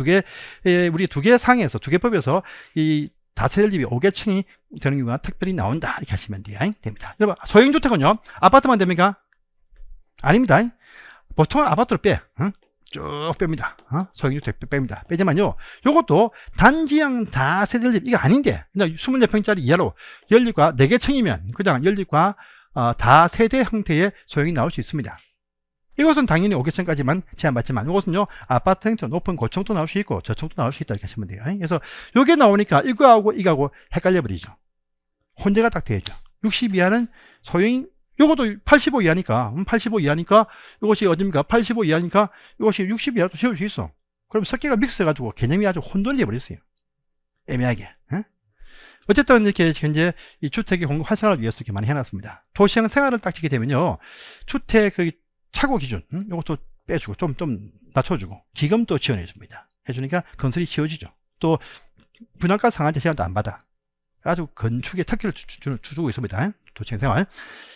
우리 두 개 상에서 두 개 법에서 이 다세대 연립이 5개층이 되는 경우가 특별히 나온다 이렇게 하시면 됩니다. 여러분 소형주택은요 아파트만 됩니까? 아닙니다. 보통은 아파트로 쭉 뺍니다. 소형주택 뺍니다. 빼지만요 요것도 단지형 다세대 연립 이거 아닌데 그냥 24평짜리 이하로 연립과 4개층이면 그냥 연립과 다세대 형태의 소형이 나올 수 있습니다. 이것은 당연히 5개층까지만 제한받지만 이것은요 아파트 형태 높은 고층도 나올 수 있고 저층도 나올 수 있다 이렇게 하시면 돼요. 그래서 이게 나오니까 이거하고 헷갈려 버리죠. 혼재가 딱 되죠. 60 이하는 소형 요것도 85 이하니까 85 이하니까 이것이 어딥니까? 85 이하니까 이것이 60 이하도 지을 수 있어. 그럼 섞기가 믹스해 가지고 개념이 아주 혼돈이 버렸어요. 애매하게. 어쨌든 이렇게 현재 이 주택의 공급 활성화를 위해서 이렇게 많이 해놨습니다. 도시형 생활을 딱 지게 되면요 주택 착오 기준 이것도 빼주고 좀 낮춰주고 기금도 지원해줍니다. 해주니까 건설이 지어지죠. 또 분양가 상한제 제한도 안 받아. 아주 건축에 특기를 주고 있습니다. 도시형 생활.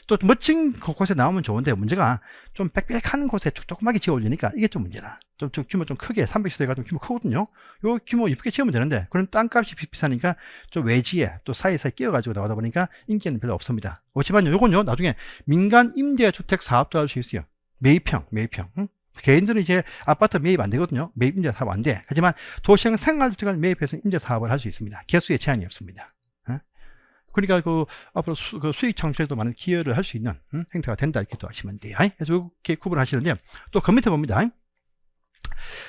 또 멋진 곳에 나오면 좋은데 문제가 좀 빽빽한 곳에 조그맣게 지어 올리니까 이게 좀 문제라. 좀 규모 좀 크게 300세대가 좀 규모 크거든요. 요 규모 이쁘게 지으면 되는데 그런 땅값이 비싸니까 좀 외지에 또 사이사이 끼어가지고 나오다 보니까 인기는 별로 없습니다. 그렇지만 요건요 나중에 민간 임대주택 사업도 할 수 있어요. 매입형. 개인들은 이제 아파트 매입 안 되거든요. 매입 임대 사업 안 돼. 하지만 도시형 생활주택을 매입해서 임대 사업을 할 수 있습니다. 개수에 제한이 없습니다. 그러니까 그 앞으로 수익 창출에도 많은 기여를 할 수 있는 행태가 된다 이렇게 또 하시면 돼요. 그래서 이렇게 구분하시는데 또 그 밑에 봅니다.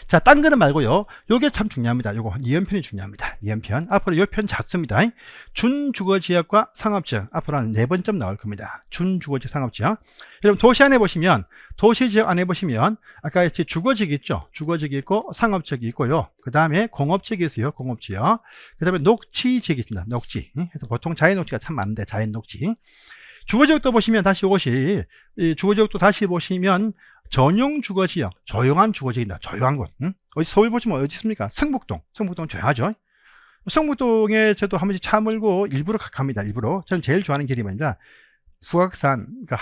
자, 딴 거는 말고요. 요게 참 중요합니다. 요거 이연편이 중요합니다. 이연편. 앞으로 요 편 작습니다. 준주거지역과 상업지역. 앞으로 한 4번쯤 나올 겁니다. 준주거지역, 상업지역. 여러분 도시 안에 보시면, 도시지역 안에 보시면 아까 이제 주거지역이 있죠. 주거지역이 있고 상업지역이 있고요. 그 다음에 공업지역이 있어요. 공업지역. 그 다음에 녹지지역이 있습니다. 녹지. 그래서 보통 자연녹지가 참 많은데 자연녹지. 주거지역도 보시면 다시 이것이 주거지역도 다시 보시면 전용 주거지역, 조용한 주거지역입니다. 조용한 곳. 어디 서울 보시면 어디 있습니까? 성북동. 성북동 조용하죠. 성북동에 저도 한 번씩 차 몰고 일부러 갑니다. 일부러. 저는 제일 좋아하는 길이 뭐냐? 북악산, 그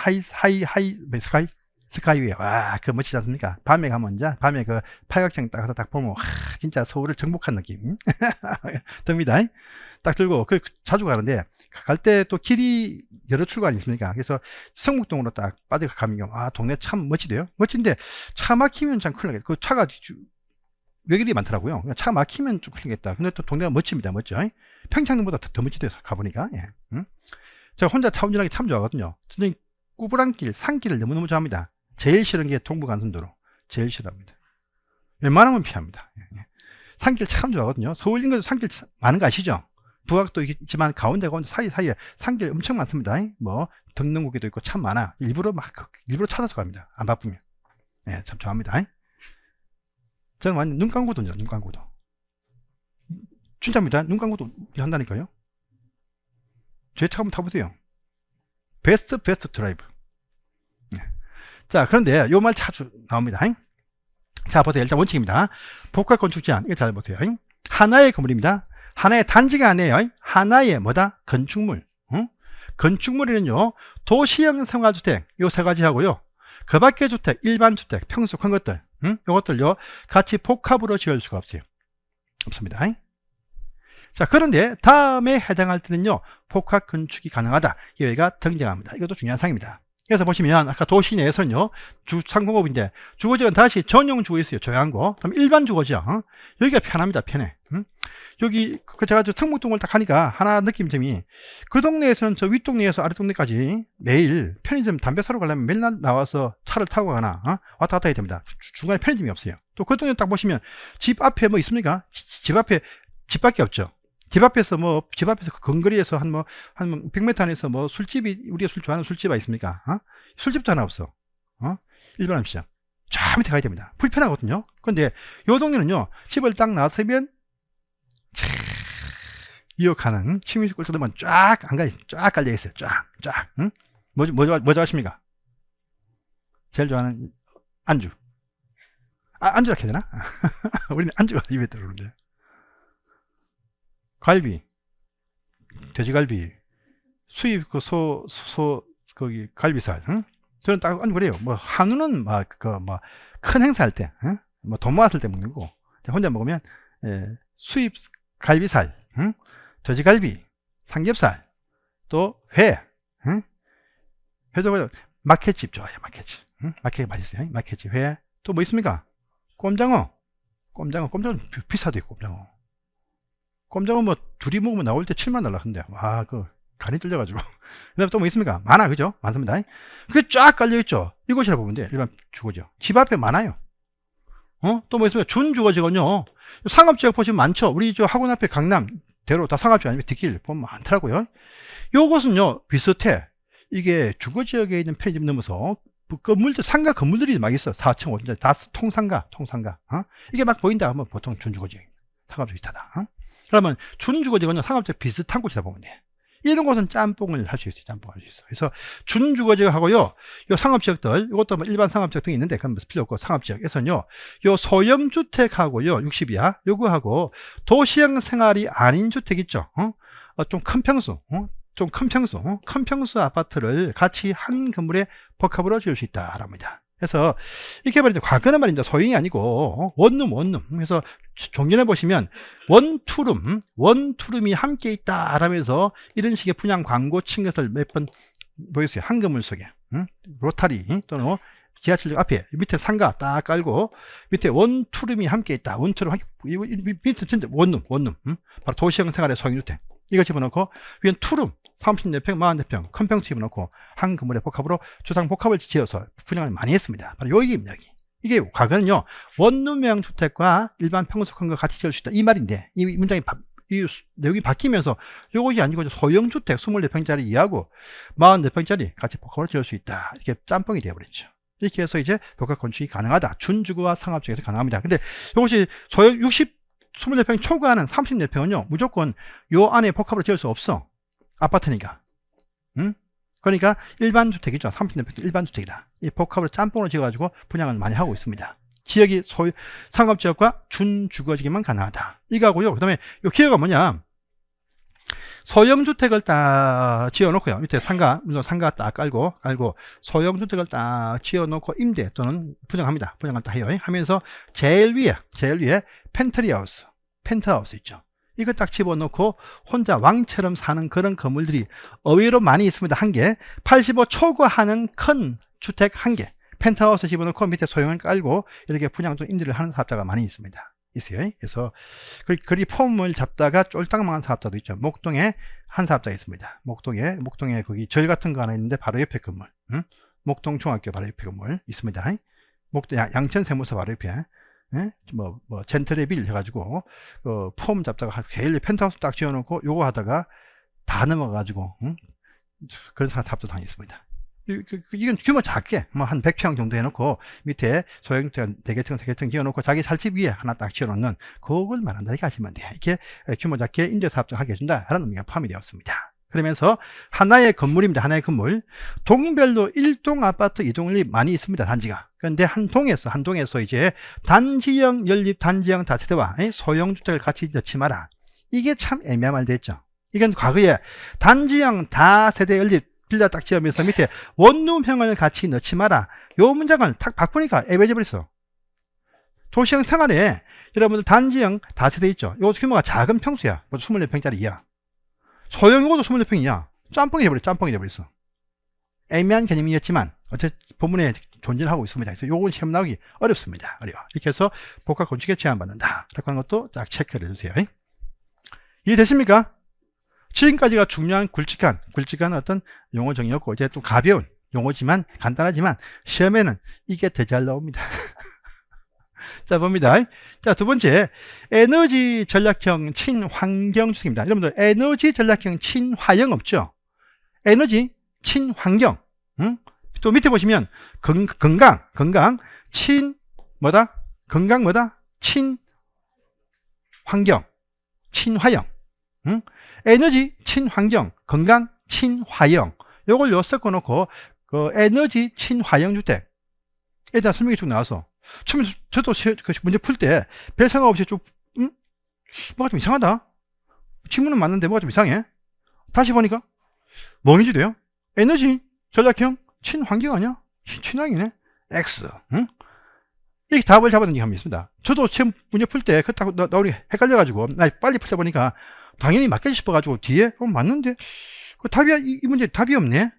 스카이웨이. 와, 그 멋지지 않습니까? 밤에 가면 이제, 밤에 그 팔각정 딱 가서 딱 보면, 와, 진짜 서울을 정복한 느낌. 듭니다. 딱 들고, 자주 가는데, 갈 때 또 길이 여러 출구가 있습니까? 그래서 성북동으로 딱 빠져가면, 아, 동네 참 멋지대요. 멋진데, 차 막히면 참 큰일 나겠다. 그 차가 외길이 많더라고요. 차 막히면 좀 큰일 나겠다. 근데 또 동네가 멋집니다. 멋져. 평창동보다 더 멋지대요. 가보니까. 예. 제가 혼자 차 운전하기 참 좋아하거든요. 저는 꾸부랑길, 산길을 너무너무 좋아합니다. 제일 싫은 게 동부간선도로. 제일 싫어합니다. 웬만하면 피합니다. 산길 참 좋아하거든요. 서울 인근도 산길 많은 거 아시죠? 북악도 있지만 가운데가 사이사이에 산길 엄청 많습니다. 뭐 등릉국에도 있고 참 많아. 일부러 찾아서 갑니다. 안 바쁘면. 예, 참 좋아합니다. 저는 완전 눈 감고 던져요. 눈 감고도. 진짜입니다. 눈 감고도 한다니까요. 제 차 한번 타보세요. 베스트 드라이브. 자, 그런데 요 말 자주 나옵니다. 자, 보세요. 일단 원칙입니다. 복합건축 제한. 이거 잘 보세요. 하나의 건물입니다. 하나의 단지가 아니에요. 하나의 뭐다? 건축물. 건축물에는요, 도시형 생활주택, 요 세 가지 하고요. 그 밖의 주택, 일반 주택, 평수 큰 것들, 요것들요, 같이 복합으로 지을 수가 없어요. 없습니다. 자, 그런데 다음에 해당할 때는요, 복합 건축이 가능하다. 여기가 등장합니다. 이것도 중요한 사항입니다. 그래서 보시면 아까 도시 내에서는요, 상공업인데 주거지역은 다시 전용 주거 있어요. 조용한 거. 그럼 일반 주거지역. 여기가 편합니다. 편해. 여기 제가 저 성북동을 딱 가니까 하나 느낀 점이, 그 동네에서는 저 윗동네에서 아랫동네까지 매일 편의점 담배 사러 가려면 맨날 나와서 차를 타고 가나 왔다 갔다 해야 됩니다. 중간에 편의점이 없어요. 또 그 동네 딱 보시면 집 앞에 뭐 있습니까? 집 앞에 집밖에 없죠. 집 앞에서 근거리에서 한 100m 안에서 뭐 술집이, 우리가 술 좋아하는 술집이 있습니까? 술집도 하나 없어. 일반 음식점. 저 밑에 가야 됩니다. 불편하거든요. 근데 요 동네는요, 집을 딱 나서면 이어가는 취미식 꿀들만 쫙 깔려 있어요. 쫙. 뭐 좋아하십니까? 제일 좋아하는 안주. 안주라 해야 되나? 우리는 안주가 입에 들어오는데. 갈비, 돼지갈비, 수입 거기 갈비살. 저는 딱 안주 그래요. 뭐 한우는 큰 행사할 때, 뭐 돈 모았을 때 먹는 거고, 혼자 먹으면 수입 갈비살, 돼지갈비, 삼겹살, 또 회, 회도 마켓집 좋아요. 마켓집, 마켓 맛있어요. 마켓집 회. 또 뭐 있습니까? 꼼장어 비싸도 있고, 꼼장어 뭐 둘이 먹으면 나올 때 7만 달러 한대. 와, 간이 뚫려가지고. 그 다음에 또 뭐 있습니까? 많아, 그죠? 많습니다. 그게 쫙 깔려있죠? 이곳이라고 보면 돼. 일반 주거지역. 집 앞에 많아요. 또 뭐 있습니까? 준주거지역은요, 상업지역 보시면 많죠? 우리 저 학원 앞에 강남, 대로 다 상업지역 아니면 뒷길 보면 많더라고요. 요것은요, 비슷해. 이게 주거지역에 있는 편의점 넘어서 상가 건물들이 막 있어. 4층, 5층, 다 통상가. 이게 막 보인다 하면 보통 준주거지역. 상업지역 비슷하다. 그러면 준주거지역은 상업지역 비슷한 곳이다 보면 돼. 이런 곳은 짬뽕을 할 수 있어요. 짬뽕을 할 수 있어. 그래서 준주거지역하고요, 요 상업지역들, 이것도 뭐 일반 상업지역 등이 있는데 그건 필요 없고, 상업지역에서는요, 요 소형주택하고요, 60이야, 요거하고 도시형 생활이 아닌 주택 있죠. 좀 큰 평수, 큰 평수 아파트를 같이 한 건물에 복합으로 지을 수 있다라고 합니다. 그래서 이렇게 말이죠. 과거는 말이죠, 소형이 아니고 원룸. 그래서 종전에 보시면 원투룸이 함께 있다라면서 이런 식의 분양 광고 친 것을 몇 번 보였어요. 한 건물 속에 로타리 또는 지하철역 앞에 밑에 상가 딱 깔고 밑에 원투룸이 함께 있다. 원투룸 밑에 진짜 원룸 바로 도시형 생활의 소형주택 이거 집어넣고 위엔 투룸 34평 44평 큰 평수 집어넣고 한 건물의 복합으로 주상 복합을 지어서 분양을 많이 했습니다. 바로 여기입니다. 여기. 이게 과거는요 원룸형 주택과 일반 평수 큰 거 같이 지을 수 있다 이 말인데 이 문장이 이 내용이 바뀌면서 요것이 아니고 소형주택 24평짜리 이하고 44평짜리 같이 복합으로 지을 수 있다 이렇게 짬뽕이 되어버렸죠. 이렇게 해서 이제 복합 건축이 가능하다. 준주거와 상업지역에서 가능합니다. 근데 이것이 소형 24평 초과하는 34평은요 무조건 요 안에 복합으로 지을 수 없어. 아파트니까. 그러니까 일반 주택이죠. 34평 일반 주택이다. 이 복합으로 짬뽕으로 지어가지고 분양을 많이 하고 있습니다. 지역이 상업지역과 준주거지역만 가능하다. 이거하고요. 그 다음에 이 기회가 뭐냐. 소형주택을 딱 지어놓고요. 밑에 물론 상가 딱 깔고 소형주택을 딱 지어놓고 임대 또는 분양합니다. 분양을 딱 해요. 하면서 제일 위에 펜트하우스 있죠. 이거 딱 집어넣고 혼자 왕처럼 사는 그런 건물들이 의외로 많이 있습니다. 한 개. 85 초과하는 큰 주택 한 개. 펜트하우스 집어넣고 밑에 소형을 깔고 이렇게 분양 또 임대를 하는 사업자가 많이 있어요. 그래서 그리 폼을 잡다가 쫄딱망한 사업자도 있죠. 목동에 한 사업자가 있습니다. 목동에 거기 절 같은 거 하나 있는데 바로 옆에 건물. 목동 중학교 바로 옆에 건물 있습니다. 목동 양천 세무서 바로 옆에. 젠틀의빌 해가지고 폼 잡다가 제일 펜트하우스 딱 지어놓고 요거 하다가 다 넘어가가지고 그런 사업도 당했습니다. 이건 규모 작게 한 100평 정도 해놓고 밑에 소형주택 4개층 3개층 지어놓고 자기 살집 위에 하나 딱 지어놓는 그걸 말한다 이렇게 하시면 돼요. 이렇게 규모 작게 임대사업장 하게 해준다 라는 의미가 포함이 되었습니다. 그러면서 하나의 건물입니다. 하나의 건물. 동별로 1동 아파트 2동이 많이 있습니다. 단지가. 그런데 한 동에서 이제 단지형 연립 단지형 다세대와 소형주택을 같이 넣지 마라. 이게 참 애매한 말 됐죠. 이건 과거에 단지형 다세대 연립 빌라 딱 지으면서 밑에 원룸형을 같이 넣지 마라. 요 문장을 탁 바꾸니까 애매해져 버렸어. 도시형 생활에 여러분들 단지형 다세대 있죠. 요 규모가 작은 평수야. 24평짜리 이하. 소형 이것도 24평이야. 짬뽕이 돼버렸어. 애매한 개념이었지만 어쨌든 본문에 존재하고 있습니다. 그래서 요건 시험 나오기 어렵습니다. 어려워. 이렇게 해서 복합 건축에 제한받는다. 라고 하는 것도 딱 체크를 해주세요. 이해되십니까? 지금까지가 중요한 굵직한 어떤 용어 정의였고 이제 또 가벼운 용어지만 간단하지만 시험에는 이게 더 잘 나옵니다. 자 봅니다. 자 두 번째 에너지 전략형 친환경 주택입니다. 여러분들 에너지 전략형 친화형 없죠? 에너지 친환경. 또 밑에 보시면 건강 친환경 친화형. 에너지 친환경 건강 친화형 요걸 요 섞어 놓고 그 에너지 친화형 주택에 대한 설명이 쭉 나와서 처음에 저도 문제 풀 때 별 생각 없이 좀 뭐가 좀 이상하다. 질문은 맞는데 뭐가 좀 이상해. 다시 보니까 뭐인지 돼요. 에너지 전략형 친환경 아니야? 친환경이네. X. 이렇게 답을 잡아낸 경험이 있습니다. 저도 시험 문제 풀 때 그렇다고 나오니 헷갈려가지고 빨리 풀다 보니까 당연히 맞겠지 싶어가지고 뒤에 맞는데 그 답이 이 문제 답이 없네.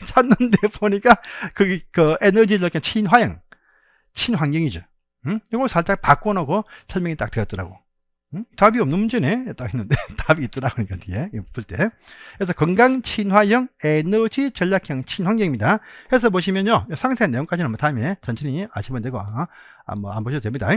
찾는데 보니까 그 에너지 전략형 친환경이죠. 이걸 살짝 바꿔놓고 설명이 딱 되었더라고. 답이 없는 문제네 딱 했는데 답이 있더라고. 그러니까 뒤에 풀 때. 그래서 건강 친화형 에너지 전략형 친환경입니다. 해서 보시면요 상세한 내용까지는 다음에 천천히 아시면 되고 안 보셔도 됩니다.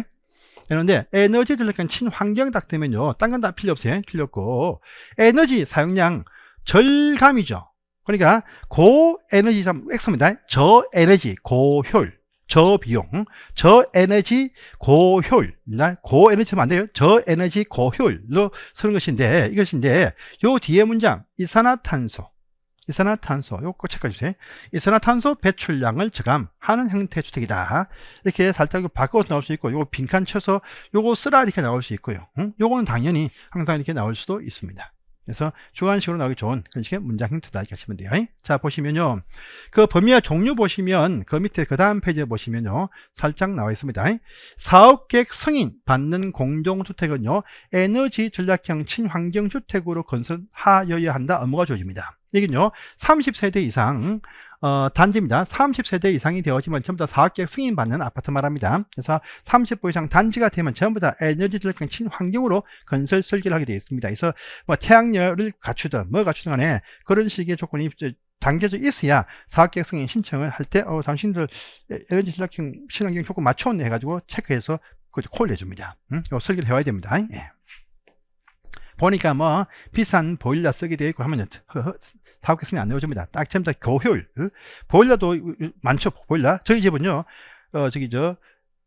그런데 에너지 전략형 친환경 딱 되면요 딴 건 다 필요 없어요. 필요 없고 에너지 사용량 절감이죠. 그러니까 고에너지 X입니다. 저에너지 고효율 저비용, 저에너지 고효율, 고에너지면 안 돼요. 저에너지 고효율로 쓰는 것인데, 요 뒤에 문장, 이산화탄소, 요거 체크해 주세요. 이산화탄소 배출량을 저감하는 형태의 주택이다. 이렇게 살짝 바꿔서 나올 수 있고, 요거 빈칸 쳐서 요거 쓰라 이렇게 나올 수 있고요. 요거는 당연히 항상 이렇게 나올 수도 있습니다. 그래서 주관식으로 나오기 좋은 그런 식의 문장 형태다 이렇게 하시면 돼요. 자 보시면요 그 범위와 종류 보시면 그 밑에 그 다음 페이지에 보시면요 살짝 나와 있습니다. 사업계획 승인 받는 공동주택은요 에너지 전략형 친환경 주택으로 건설하여야 한다 업무가 주어집니다. 이건요 30세대 이상 단지입니다. 30세대 이상이 되어지면 전부 다 사업계획 승인받는 아파트 말합니다. 그래서 30호 이상 단지가 되면 전부 다 에너지 절감 친환경으로 건설 설계를 하게 되어 있습니다. 그래서 뭐 태양열을 갖추든 뭐 갖추든 간에 그런 식의 조건이 담겨져 있어야 사업계획 승인 신청을 할 때 당신들 에너지 절감 친환경 조건 맞췄네 해가지고 체크해서 콜을 해줍니다. 설계를 해와야 됩니다. 예. 보니까 뭐 비싼 보일러 쓰게 되어 있고 하면 사업계획 승인 안 내어줍니다. 딱 전부 다 고효율. 보일러도 많죠. 보일러. 저희 집은요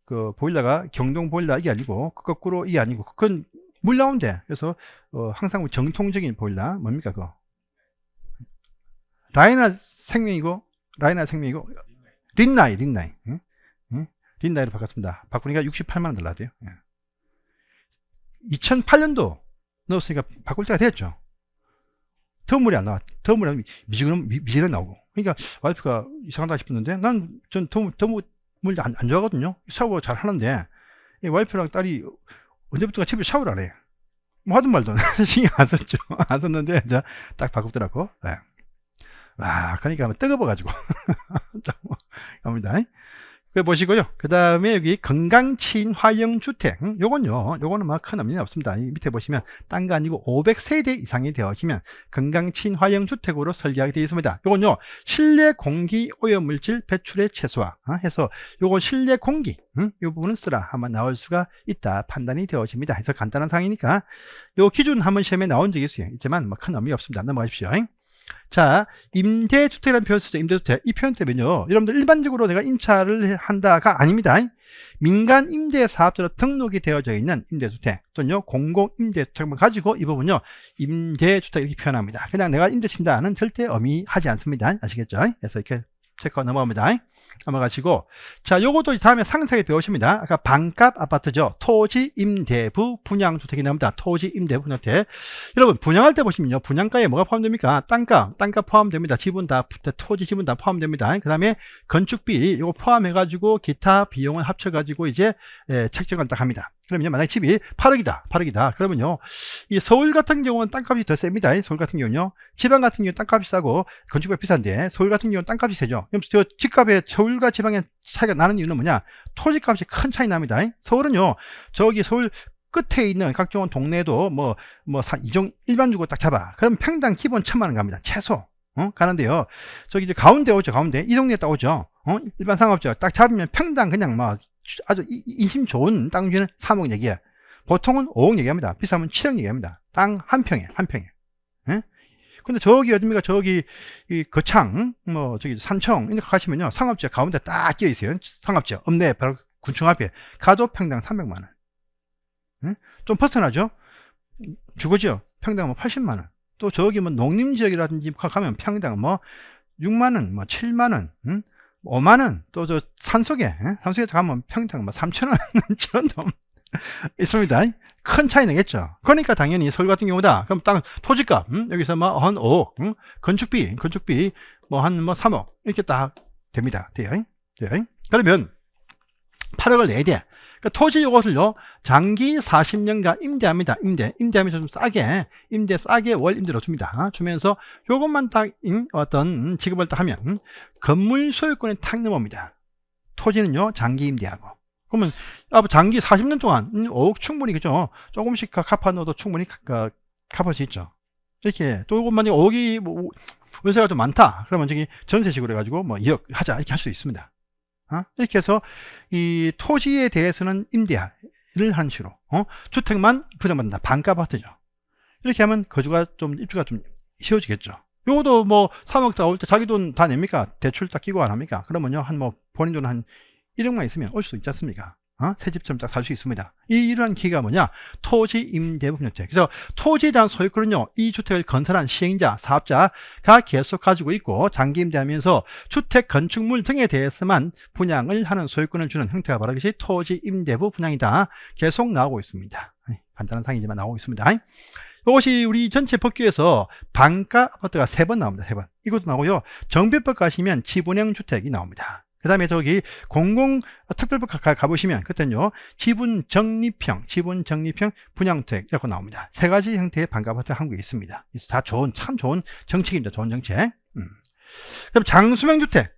그 보일러가 경동 보일러 이게 아니고 거꾸로 이게 아니고 그건 물 나온대. 그래서 항상 정통적인 보일러 뭡니까 그거? 라이나 생명이고 린나이 응? 린나이로 바꿨습니다. 바꾸니까 68만 원 달라야 돼요. 2008년도 넣었으니까 바꿀 때가 됐죠. 더 물이 안 나와. 더 물이 미지근 나오고. 그러니까 와이프가 이상하다 싶었는데 전 더 물 안 좋아하거든요. 샤워 잘 하는데 와이프랑 딸이 언제부터가 집에 샤워를 안 해. 뭐 하든 말든 신경 안 썼죠. 안 썼는데 딱 바꾸더라고. 네. 와, 그러니까 뜨거워가지고 갑니다. 그 보시고요. 그 다음에 여기 건강 친화형 주택. 요거는 뭐 큰 의미는 없습니다. 이 밑에 보시면 딴 거 아니고 500세대 이상이 되어지면 건강 친화형 주택으로 설계하게 되어 있습니다. 요건요 실내 공기 오염물질 배출의 최소화 해서 요건 실내 공기 이 부분은 쓰라 한번 나올 수가 있다 판단이 되어집니다. 그래서 간단한 사항이니까 요 기준 한번 시험에 나온 적이 있어요. 있지만 뭐 큰 의미 없습니다. 넘어가십시오. 자, 임대주택이라는 표현 쓰죠. 임대주택. 이 표현 때문에요. 여러분들 일반적으로 내가 임차를 한다가 아닙니다. 민간 임대사업자로 등록이 되어져 있는 임대주택 또는요 공공임대주택을 가지고 이 부분요 임대주택 이렇게 표현합니다. 그냥 내가 임대 친다는 절대 의미하지 않습니다. 아시겠죠? 그래서 이렇게 체크 넘어갑니다. 넘어가시고 자 요것도 다음에 상세하게 배우십니다. 아까 반값 아파트죠. 토지 임대부 분양주택이 나옵니다. 토지 임대부 분양주택. 여러분 분양할 때 보시면요 분양가에 뭐가 포함됩니까? 땅값 포함됩니다. 지분 다 토지 지분 다 포함됩니다. 그 다음에 건축비 이거 포함해 가지고 기타 비용을 합쳐 가지고 이제 책정을 딱 합니다. 그러면요 만약에 집이 8억이다 그러면요 이 서울 같은 경우는 땅값이 더 셉니다. 서울 같은 경우는요 지방 같은 경우는 땅값이 싸고 건축비가 비싼데 서울 같은 경우는 땅값이 세죠. 그럼 저 집값에 서울과 지방의 차이가 나는 이유는 뭐냐? 토지값이 큰 차이 납니다. 서울은요 저기 서울 끝에 있는 각종 동네도 이종 일반적으로 딱 잡아 그럼 평당 기본 1,000만 원 갑니다. 최소 가는데요 저기 이제 가운데 오죠. 가운데 이 동네에 딱 오죠. 일반 상업자 딱 잡으면 평당 그냥 아주 인심 좋은 땅 중에는 3억 얘기야. 보통은 5억 얘기합니다. 비싸면 7억 얘기합니다. 땅 한 평에. 예? 근데 저기 어딥니까? 저기 이 거창 저기 산청 이렇게 가시면요 상업지역 가운데 딱 끼어 있어요. 상업지역 읍내 바로 군청 앞에 가도 평당 300만 원. 예? 좀 벗어나죠? 주거지역 평당 80만 원. 또 저기 농림지역이라든지 가면 평당 6만 원, 7만 원. 5만 원, 또 저 산속에 가면 평당 3천 원, 정도 있습니다. 큰 차이 나겠죠. 그러니까 당연히 서울 같은 경우다. 그럼 땅 토지값 여기서 한 5억, 건축비 한 3억 이렇게 딱 됩니다. 돼요. 그러면 8억을 내야 돼. 그러니까 토지 요것을요 장기 40년간 임대합니다. 임대하면서 좀 싸게 월 임대로 줍니다. 주면서 요것만 딱 어떤 지급을 딱 하면 건물 소유권에 탁 넘어옵니다. 토지는요 장기 임대하고 그러면 장기 40년 동안 5억 충분히 그죠? 조금씩 갚아 넣어도 충분히 갚을 수 있죠. 이렇게 또 이것만 5억이 월세가 좀 많다 그러면 저기 전세식으로 해가지고 2억 하자 이렇게 할 수 있습니다. 이렇게 해서 이 토지에 대해서는 임대를 하는 식으로 주택만 부담받는다. 반값 아파트죠. 이렇게 하면 입주가 좀 쉬워지겠죠. 요것도 3억 다 올 때 자기 돈 다 냅니까? 대출 딱 끼고 안 합니까? 그러면요 본인 돈 한 1억만 있으면 올 수 있지 않습니까? 새 집처럼 딱 살 수 있습니다. 이러한 기회가 뭐냐? 토지 임대부 분양주택. 그래서 토지에 대한 소유권은요, 이 주택을 건설한 시행자, 사업자가 계속 가지고 있고 장기 임대하면서 주택 건축물 등에 대해서만 분양을 하는 소유권을 주는 형태가 바로 이것이 토지 임대부 분양이다. 계속 나오고 있습니다. 간단한 사항이지만 나오고 있습니다. 이것이 우리 전체 법규에서 반가 아파트가 3번 나옵니다. 3번. 이것도 나오고요. 정비법 가시면 지분형 주택이 나옵니다. 그 다음에 저기 공공특별법 가보시면 그때는요 지분적립형, 분양주택이라고 나옵니다. 세 가지 형태의 반값아파트 한국에 있습니다. 다 참 좋은 정책입니다. 좋은 정책. 그럼 장수명주택,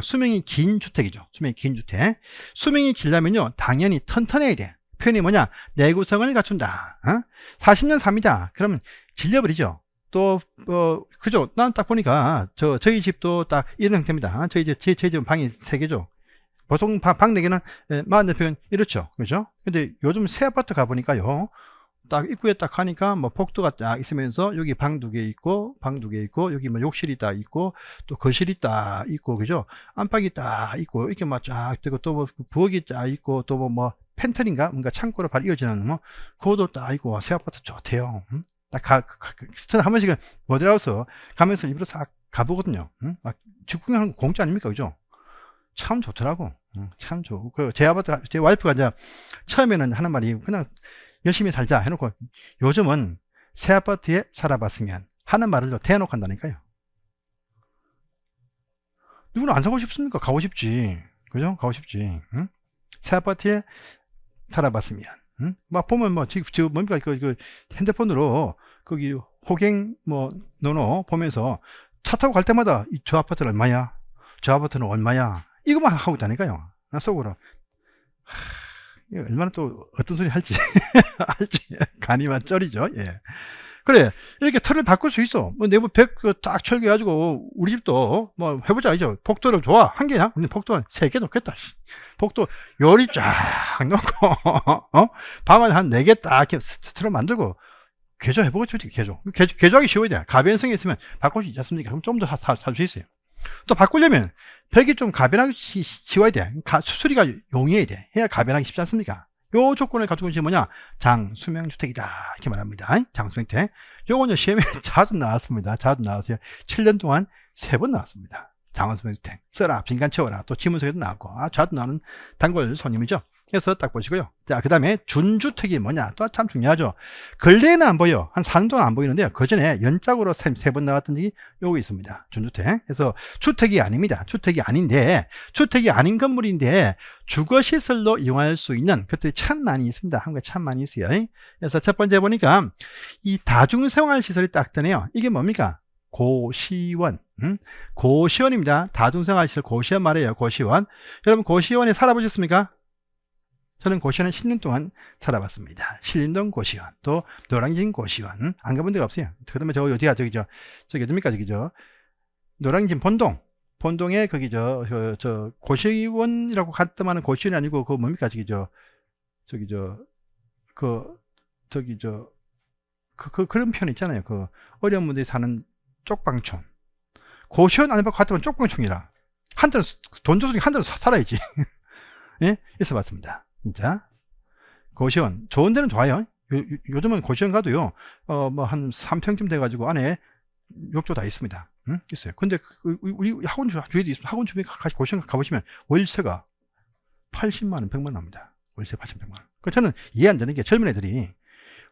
수명이 긴 주택이죠. 수명이 긴 주택. 수명이 길려면요 당연히 튼튼해야 돼. 표현이 뭐냐, 내구성을 갖춘다. 40년 삽니다. 그러면 질려버리죠. 또 그죠. 난 딱 보니까 저희 집도 딱 이런 형태입니다. 저희 집은 방이 3개죠. 보통 방 4개는 44평 이렇죠. 그죠? 근데 요즘 새 아파트 가보니까요, 딱 입구에 딱 가니까 뭐 복도가 딱 있으면서 여기 방 2개 있고, 여기 뭐 욕실이 딱 있고, 또 거실이 딱 있고, 그죠? 안방이 딱 있고, 이렇게 막 쫙 되고, 또 뭐 부엌이 딱 있고, 또 뭐 펜트리인가 뭔가 창고로 바로 이어지는 뭐 그것도 딱 있고, 새 아파트 좋대요. 딱 저는 한 번씩은 모델하우스 가면서 일부러 싹 가보거든요. 직구경하는 거 공짜 아닙니까? 그죠? 참 좋더라고. 참 좋고. 제 아파트, 제 와이프가 이제 처음에는 하는 말이 그냥 열심히 살자 해놓고, 요즘은 새 아파트에 살아봤으면 하는 말을 대놓고 한다니까요. 누구는 안 사고 싶습니까? 가고 싶지. 그죠? 가고 싶지. 새 아파트에 살아봤으면. 막 보면 뭐 지금 뭡니까 그 핸드폰으로 거기 호갱 뭐 노노 보면서 차 타고 갈 때마다 저 아파트는 얼마야, 저 아파트는 얼마야, 이거만 하고 있다니까요. 나 속으로 얼마나 또 어떤 소리 할지 간이만 쩔이죠. 예. 그래, 이렇게 틀을 바꿀 수 있어. 뭐 내부 100 딱 철거해가지고 우리 집도 뭐 해보자. 이죠. 복도를 좋아. 한 개냐? 근데 복도 3개 놓겠다. 복도 열이 쫙 놓고 방을 한 4개 딱 이렇게 틀을 만들고 개조해보겠죠. 개조하기 쉬워야 돼. 가변성이 있으면 바꿀 수 있지 않습니까? 그럼 좀 더 살 수 있어요. 또 바꾸려면 벽이 좀 가변하기 쉬워야 돼. 수수리가 용이해야 돼. 해야 가변하기 쉽지 않습니까? 요 조건을 가지고 있는 뭐냐, 장수명주택이다 이렇게 말합니다. 장수명주택. 요거는 시험에 자주 나왔습니다. 자주 나왔어요. 7년 동안 3번 나왔습니다. 장수명주택. 써라, 빈간 채워라. 또 지문서에도 나왔고, 자주 나오는 단골 손님이죠. 그래서 딱 보시고요. 자, 그 다음에 준주택이 뭐냐, 또 참 중요하죠. 근래에는 안 보여. 한 4년 동안 안 보이는데요. 그 전에 연짝으로 3번 나왔던 적이 요거 있습니다. 준주택. 그래서 주택이 아닙니다. 주택이 아닌데, 주택이 아닌 건물인데 주거시설로 이용할 수 있는 것들이 참 많이 있습니다. 한국에 참 많이 있어요. 그래서 첫 번째 보니까 이 다중생활시설이 딱 뜨네요. 이게 뭡니까? 고시원. 고시원입니다. 다중생활시설 고시원 말이에요. 고시원. 여러분 고시원에 살아보셨습니까? 저는 고시원에 10년 동안 살아봤습니다. 신림동 고시원, 또 노량진 고시원. 안 가본 데가 없어요. 그 다음에 저 어디야, 저기 어딥니까, 노량진 본동에 거기 저 고시원이라고 갔더만은 고시원이 아니고 그 뭡니까, 그런 표현 있잖아요. 그 어려운 분들이 사는 쪽방촌. 고시원 안 해봤고 갔더만 쪽방촌이라. 한때는 돈 줘서 한때는 살아야지. 예? 있어봤습니다. 진짜 고시원 좋은 데는 좋아요. 요즘은 고시원 가도요 뭐 한 3평쯤 돼가지고 안에 욕조 다 있습니다. 있어요. 근데 우리 학원 주위에도 있습니다. 학원 주위에 고시원 가보시면 월세가 80만원 100만원 합니다. 월세 80, 100만원. 그 저는 이해 안 되는 게, 젊은 애들이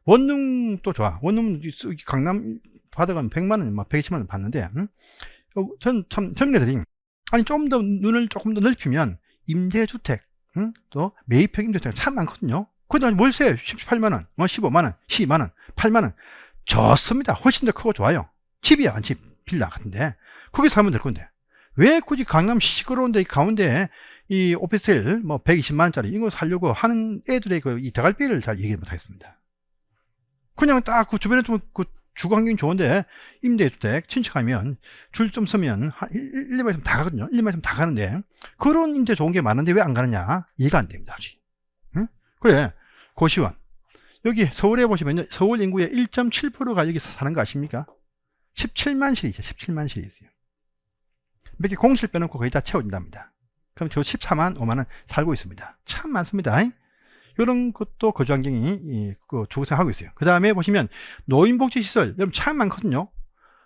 원룸도 좋아. 원룸 강남 받아가면 100만원 막 120만원 받는데, 저는 참 젊은 애들이 아니 좀 더 눈을 조금 더 넓히면 임대주택, 또 매입형 임대주택 참 많거든요. 그런데 월세 18만원, 15만원, 12만원, 8만원 좋습니다. 훨씬 더 크고 좋아요. 집이야, 안 집, 빌라 같은데 거기서 살면 될 건데 왜 굳이 강남 시끄러운데 이 가운데 이 오피스텔 뭐 120만원짜리 이거 살려고 하는 애들의 이 대갈비를 잘 얘기 못하겠습니다. 그냥 딱 그 주변에 좀 그 주거 환경이 좋은데 임대주택 신청하면 줄 좀 서면 1, 2만 있으면 다 가거든요. 1, 2만 있으면 다 가는데 그런 임대 좋은 게 많은데 왜 안 가느냐, 이해가 안 됩니다. 아직. 그래, 고시원 여기 서울에 보시면 서울 인구의 1.7%가 여기서 사는 거 아십니까? 17만 실이죠. 17만 실이 있어요. 몇 개 공실 빼놓고 거의 다 채워진답니다. 그럼 저 14만 5만원 살고 있습니다. 참 많습니다. 이런 것도 거주 환경이 주거생활하고 있어요. 그 다음에 보시면 노인복지시설 여러분 참 많거든요.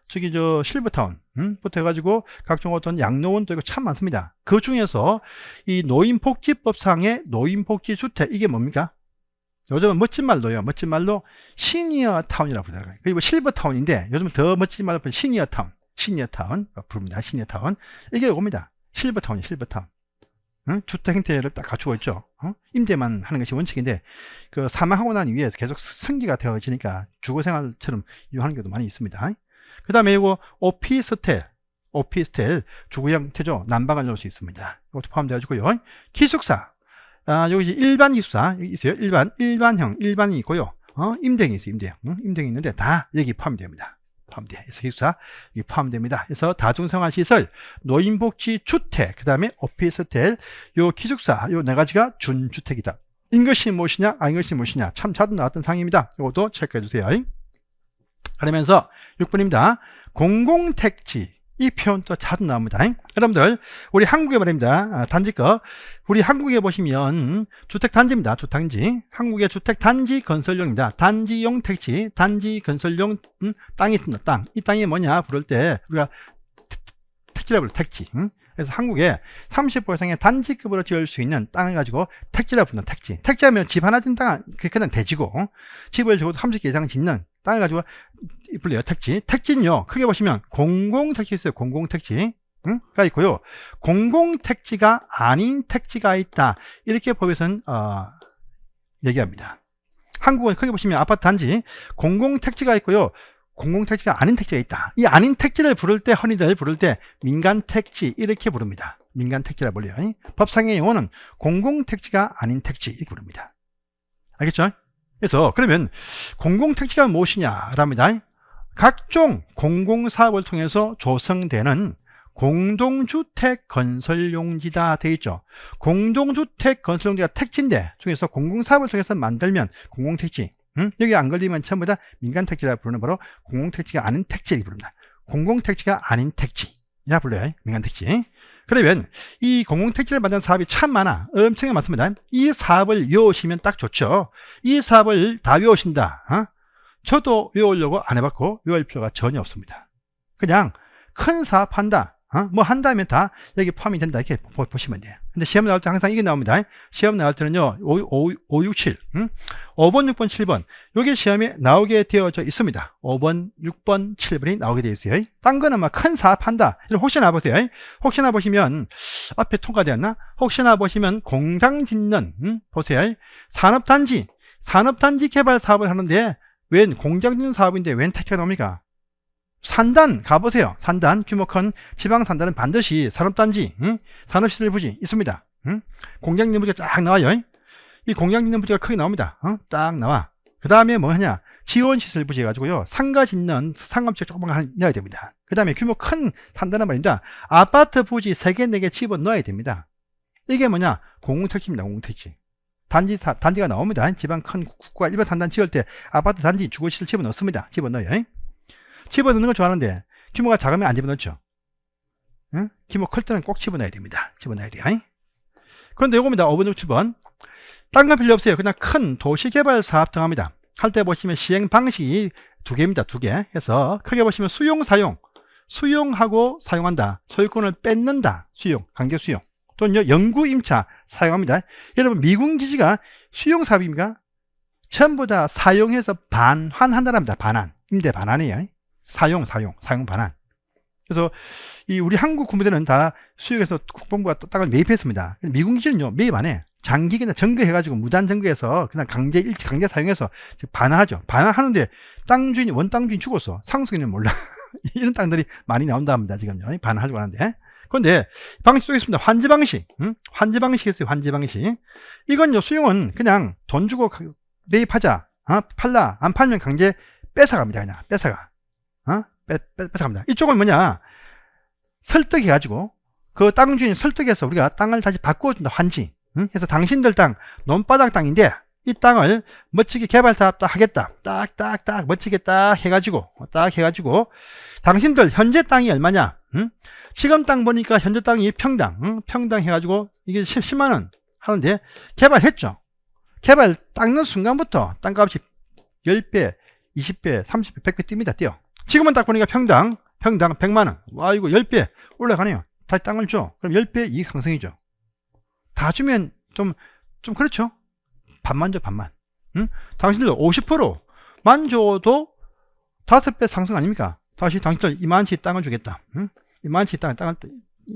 저기 실버타운 부터 해가지고 각종 어떤 양로원도 있고 참 많습니다. 그 중에서 이 노인복지법상의 노인복지주택, 이게 뭡니까? 요즘은 멋진 말로요, 멋진 말로 시니어타운이라고 부르더라고요. 그리고 실버타운인데 요즘은 더 멋진 말로 시니어타운 부릅니다. 시니어타운. 이게 옵니다. 실버타운이 실버타운. 응? 주택 형태를 딱 갖추고 있죠. 임대만 하는 것이 원칙인데 그 사망하고 난 이후에 계속 승기가 되어지니까 주거생활처럼 이용하는 경우도 많이 있습니다. 그 다음에 이거 오피스텔 주거 형태죠. 난방을 넣을 수 있습니다. 이것도 포함되어지고요. 기숙사, 여기 일반 기숙사 여기 있어요. 일반이 있고요. 임대형이 있어요. 임대형이 있는데 다 여기 포함됩니다. 그래서 기숙사 여기 포함됩니다. 그래서 다중생활시설, 노인복지주택, 그 다음에 오피스텔, 요 기숙사 요 네 가지가 준주택이다. 이것이 무엇이냐, 이것이 무엇이냐 참 자주 나왔던 상입니다. 이것도 체크해 주세요. 그러면서 6번입니다. 공공택지, 이 표현도 자주 나옵니다. 여러분들 우리 한국에 말입니다. 단지 거 우리 한국에 보시면 주택단지입니다. 주택단지, 한국의 주택단지 건설용입니다. 단지용 택지, 단지 건설용 땅이 있습니다. 땅, 이 땅이 뭐냐 부를 때 우리가 택지라고 불러요. 택지. 그래서 한국에 30% 이상의 단지급으로 지을 수 있는 땅을 가지고 택지라고 부르는 택지. 택지하면 집 하나 짓는 땅은 그냥 대지고, 집을 적어도 30개 이상 짓는 땅을 가지고 불려요. 택지. 택지는요, 크게 보시면 공공택지 있어요. 공공택지가 있고요. 공공택지가 아닌 택지가 있다. 이렇게 법에서는 얘기합니다. 한국은 크게 보시면 아파트 단지 공공택지가 있고요. 공공택지가 아닌 택지가 있다. 이 아닌 택지를 부를 때, 흔히들 부를 때 민간택지 이렇게 부릅니다. 민간택지라 불려요. 법상의 용어는 공공택지가 아닌 택지 이렇게 부릅니다. 알겠죠? 그래서 그러면 공공택지가 무엇이냐랍니다. 각종 공공사업을 통해서 조성되는 공동주택 건설용지다 되어 있죠. 공동주택 건설용지가 택지인데 중에서 공공사업을 통해서 만들면 공공택지, 여기 안 걸리면 전부 다 민간택지라 부르는 바로 공공택지가 아닌 택지를 부릅니다. 공공택지가 아닌 택지야 불러요. 민간택지. 그러면 이 공공택지를 만드는 사업이 참 많아. 엄청나게 많습니다. 이 사업을 외우시면 딱 좋죠. 이 사업을 다 외우신다. 저도 외우려고 안 해봤고 외울 필요가 전혀 없습니다. 그냥 큰 사업 한다. 뭐 한다면 다 여기 포함이 된다 이렇게 보시면 돼요. 근데 시험 나올 때 항상 이게 나옵니다. 시험 나올 때는요 5, 6, 7 5번, 6번, 7번 여기 시험에 나오게 되어져 있습니다. 5번, 6번, 7번이 나오게 되어 있어요. 딴 거는 막 큰 사업 한다. 혹시나 보세요. 혹시나 보시면 앞에 통과되었나? 혹시나 보시면 공장 짓는 보세요. 산업단지 개발 사업을 하는데 웬 공장 짓는 사업인데 웬 택지가 나옵니까? 산단 가보세요. 산단 규모 큰 지방 산단은 반드시 산업단지, 산업시설 부지 있습니다. 공장 짓는 부지가 쫙 나와요. 이 공장 짓는 부지가 크게 나옵니다. 딱 나와. 그 다음에 뭐 하냐? 지원시설 부지 해가지고요. 상가 짓는 상업지가 조금만 넣어야 됩니다. 그 다음에 규모 큰 산단은 말입니다. 아파트 부지 3개, 4개 집어 넣어야 됩니다. 이게 뭐냐? 공공택지입니다. 공공택지. 단지가 나옵니다. 지방 큰 국가 일반 산단 지을 때 아파트 단지 주거시설 집어 넣습니다. 집어 넣어요. 집어넣는 걸 좋아하는데 규모가 작으면 안 집어넣죠. 규모 클 때는 꼭 집어넣어야 됩니다. 집어넣어야 돼요. 그런데 요겁니다. 5번, 7번. 딴 건 필요 없어요. 그냥 큰 도시개발 사업 등 합니다. 할 때 보시면 시행 방식이 2개입니다. 2개. 해서 크게 보시면 수용하고 사용한다. 소유권을 뺏는다. 강제 수용. 또는 연구 임차 사용합니다. 여러분 미군 기지가 수용 사업입니까? 전부 다 사용해서 반환한다랍니다. 반환. 임대 반환이에요. 사용 반환. 그래서 이 우리 한국 군부대는 다 수용해서 국방부가 땅을 매입했습니다. 미군 기지는요 매입 안 해. 장기 그냥 점거해가지고 무단 점거해서 그냥 강제 사용해서 반환하죠. 반환하는데 원땅 주인이 죽었어. 상속인은 몰라. 이런 땅들이 많이 나온다 합니다. 지금요. 반환하려고 하는데. 그런데 방식 또 있습니다. 환지 방식. 환지 방식이 있어요. 환지 방식. 이건요 수용은 그냥 돈 주고 매입하자. 팔라. 안 팔면 강제 뺏어갑니다. 그냥 뺏어가. 뺏어갑니다. 이쪽은 뭐냐? 설득해가지고 그 땅 주인 설득해서 우리가 땅을 다시 바꾸어준다. 환지. 그래서 당신들 땅 논바닥 땅인데 이 땅을 멋지게 개발 사업 딱 하겠다. 딱 멋지게 딱 해가지고 당신들 현재 땅이 얼마냐? 지금 땅 보니까 현재 땅이 평당 해가지고 이게 10만원 하는데 개발했죠. 개발 닦는 순간부터 땅값이 10배, 20배, 30배, 100배 뜁니다. 뛰어. 지금은 딱 보니까 평당 100만원. 와, 이거 10배 올라가네요. 다시 땅을 줘. 그럼 10배 이익 상승이죠. 다 주면 좀 그렇죠. 반만 줘, 반만. 당신들 50%만 줘도 5배 상승 아닙니까? 다시 당신들 이만치 땅을 주겠다. 이만치 땅을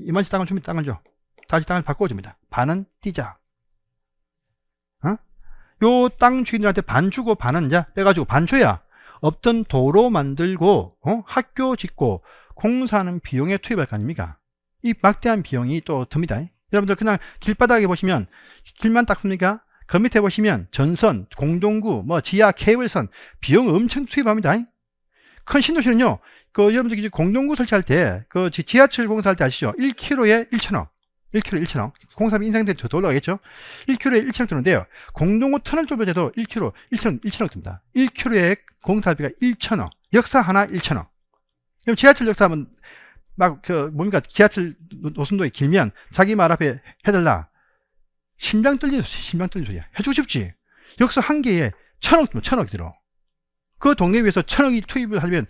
이만치 땅을 줍니다. 땅을 줘. 다시 땅을 바꿔줍니다. 반은 띄자. 요 땅 주인들한테 반 주고 반은 이제 빼가지고 반 줘야 없던 도로 만들고 학교 짓고 공사하는 비용에 투입할 거 아닙니까? 이 막대한 비용이 또 듭니다. 여러분들 그냥 길바닥에 보시면 길만 닦습니까? 그 밑에 보시면 전선, 공동구, 뭐 지하 케이블선 비용 엄청 투입합니다. 큰 신도시는요, 여러분들 이제 공동구 설치할 때, 지하철 공사할 때 아시죠? 1km에 1,000억. 1km 1,000억. 공사비 인상된 더 올라가겠죠? 1km에 1,000억 드는데요. 공동구 터널 좁혀도 1km 1,000억 듭니다. 1km에 공사비가 1,000억. 역사 하나 1,000억. 그럼 지하철 역사하면 뭡니까? 지하철 노선도에 길면 자기 말 앞에 해달라. 심장 떨리는 소리야. 해주고 싶지. 역사 한 개에 1,000억 들어, 1,000억 들어. 그 동네 위에서 1,000억이 투입을 하려면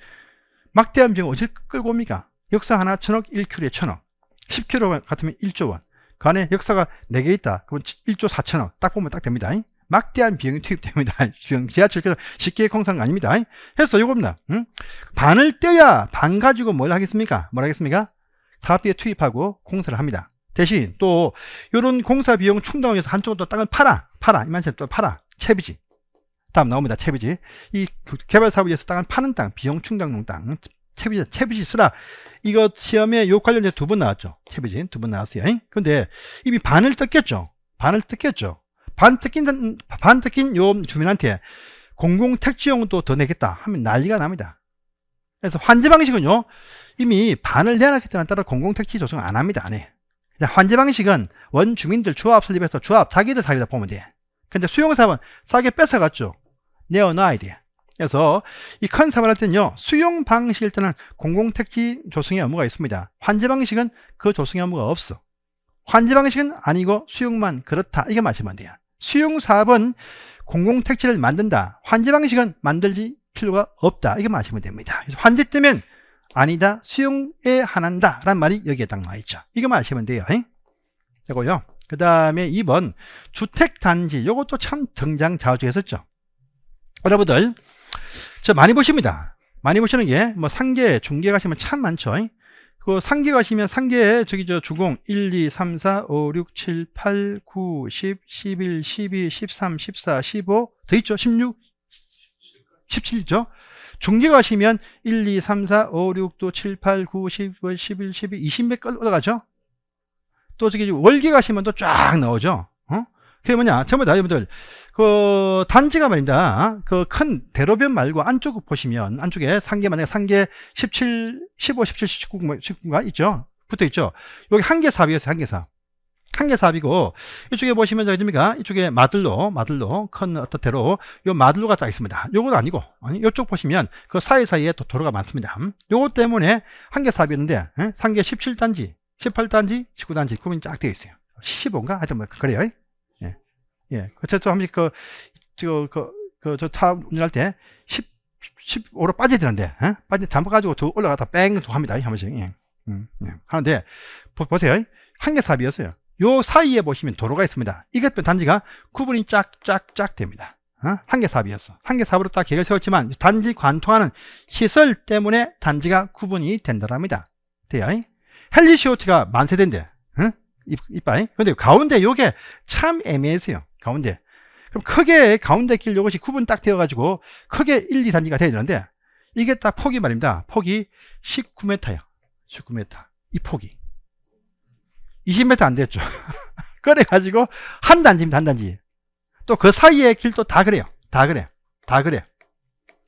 막대한 비용 어딜 끌고 옵니까? 역사 하나 1,000억, 1km에 1,000억. 10km 같으면 1조 원. 그 안에 역사가 4개 있다. 그러면 1조 4천억. 딱 보면 딱 됩니다. 막대한 비용이 투입됩니다. 지하철에서 쉽게 공사한 거 아닙니다. 해서 요겁니다. 반을 떼야 반 가지고 뭘 하겠습니까? 사업비에 투입하고 공사를 합니다. 대신 또 요런 공사 비용 충당을 위해서 한쪽은 또 땅을 팔아. 이만큼 또 팔아. 채비지. 다음 나옵니다. 채비지. 이 개발 사업을 위해서 땅을 파는 땅, 비용 충당용 땅. 채비지 쓰라. 이거 시험에 요 관련해서 2번 나왔죠. 채비지 2번 나왔어요. 근데 이미 반을 뜯겼죠. 반 뜯긴 요 주민한테 공공택지용도 더 내겠다 하면 난리가 납니다. 그래서 환지 방식은요, 이미 반을 내놨기 때문에 따라 공공택지 조성 안 합니다. 안 해. 환지 방식은 원주민들 조합 설립해서 조합 자기들 사기다 보면 돼. 근데 수용사업은 싸게 뺏어갔죠. 내어놔야 돼. 그래서 이 큰 사업을 할 때는요, 수용 방식일 때는 공공택지 조성의 의무가 있습니다. 환지 방식은 그 조성의 의무가 없어. 환지 방식은 아니고 수용만 그렇다. 이게 마시면 돼요. 수용 사업은 공공택지를 만든다. 환지 방식은 만들지 필요가 없다. 이게 마시면 됩니다. 그래서 환지 때면 아니다. 수용에 한한다. 라는 말이 여기에 딱 나와있죠. 이거 마시면 돼요. 이거요. 그 다음에 2번 주택단지. 요것도 참 정장자우지했었죠. 여러분들 저 많이 보십니다. 많이 보시는 게 뭐 상계, 중계 가시면 참 많죠. 그 상계 가시면 상계에 주공 1, 2, 3, 4, 5, 6, 7, 8, 9, 10, 11, 12, 13, 14, 15 더 있죠. 16, 17있죠. 중계 가시면 1, 2, 3, 4, 5, 6, 또 7, 8, 9, 10, 11, 12, 20몇 올라가죠. 또 월계 가시면 또 쫙 나오죠. 그게 뭐냐? 전부 다 여러분들 단지가 말입니다. 큰 대로변 말고 안쪽 보시면 안쪽에 상계, 만약에 상계 17, 15, 17, 19가 있죠. 붙어 있죠. 여기 한계 사업이었어요. 한계 사업. 한계 사업이고 이쪽에 보시면 저기입니까? 이쪽에 마들로 큰 어떤 대로 요 마들로가 딱 있습니다. 요건 아니고 이쪽 보시면 그 사이사이에 또 도로가 많습니다. 요거 때문에 한계 사업이었는데 상계 17단지, 18단지, 19단지 구분이 쫙 되어 있어요. 15인가? 하여튼 뭐 그래요. 예, 그쵸. 한 번씩 저 차 운전할 때 15로 빠져야 되는데, 잠궈가지고 더 올라가다 뺑 또 합니다. 한 번씩. 하는데, 보세요. 한계 사업이었어요. 요 사이에 보시면 도로가 있습니다. 이것 단지가 구분이 쫙 됩니다. 한계 사업이었어. 한계 사업으로 딱 계획을 세웠지만, 단지 관통하는 시설 때문에 단지가 구분이 된다랍니다. 돼요. 헬리시오트가 만세대인데, 이빨. 근데 가운데 요게 참 애매해서요. 가운데. 그럼 크게 가운데 길 요것이 구분 딱 되어가지고 크게 1, 2단지가 돼야 되는데 이게 딱 폭이 말입니다. 폭이 19m야. 19m. 이 폭이. 20m 안 됐죠. 그래가지고 한 단지입니다. 한 단지. 또 그 사이의 길도 다 그래요. 다 그래.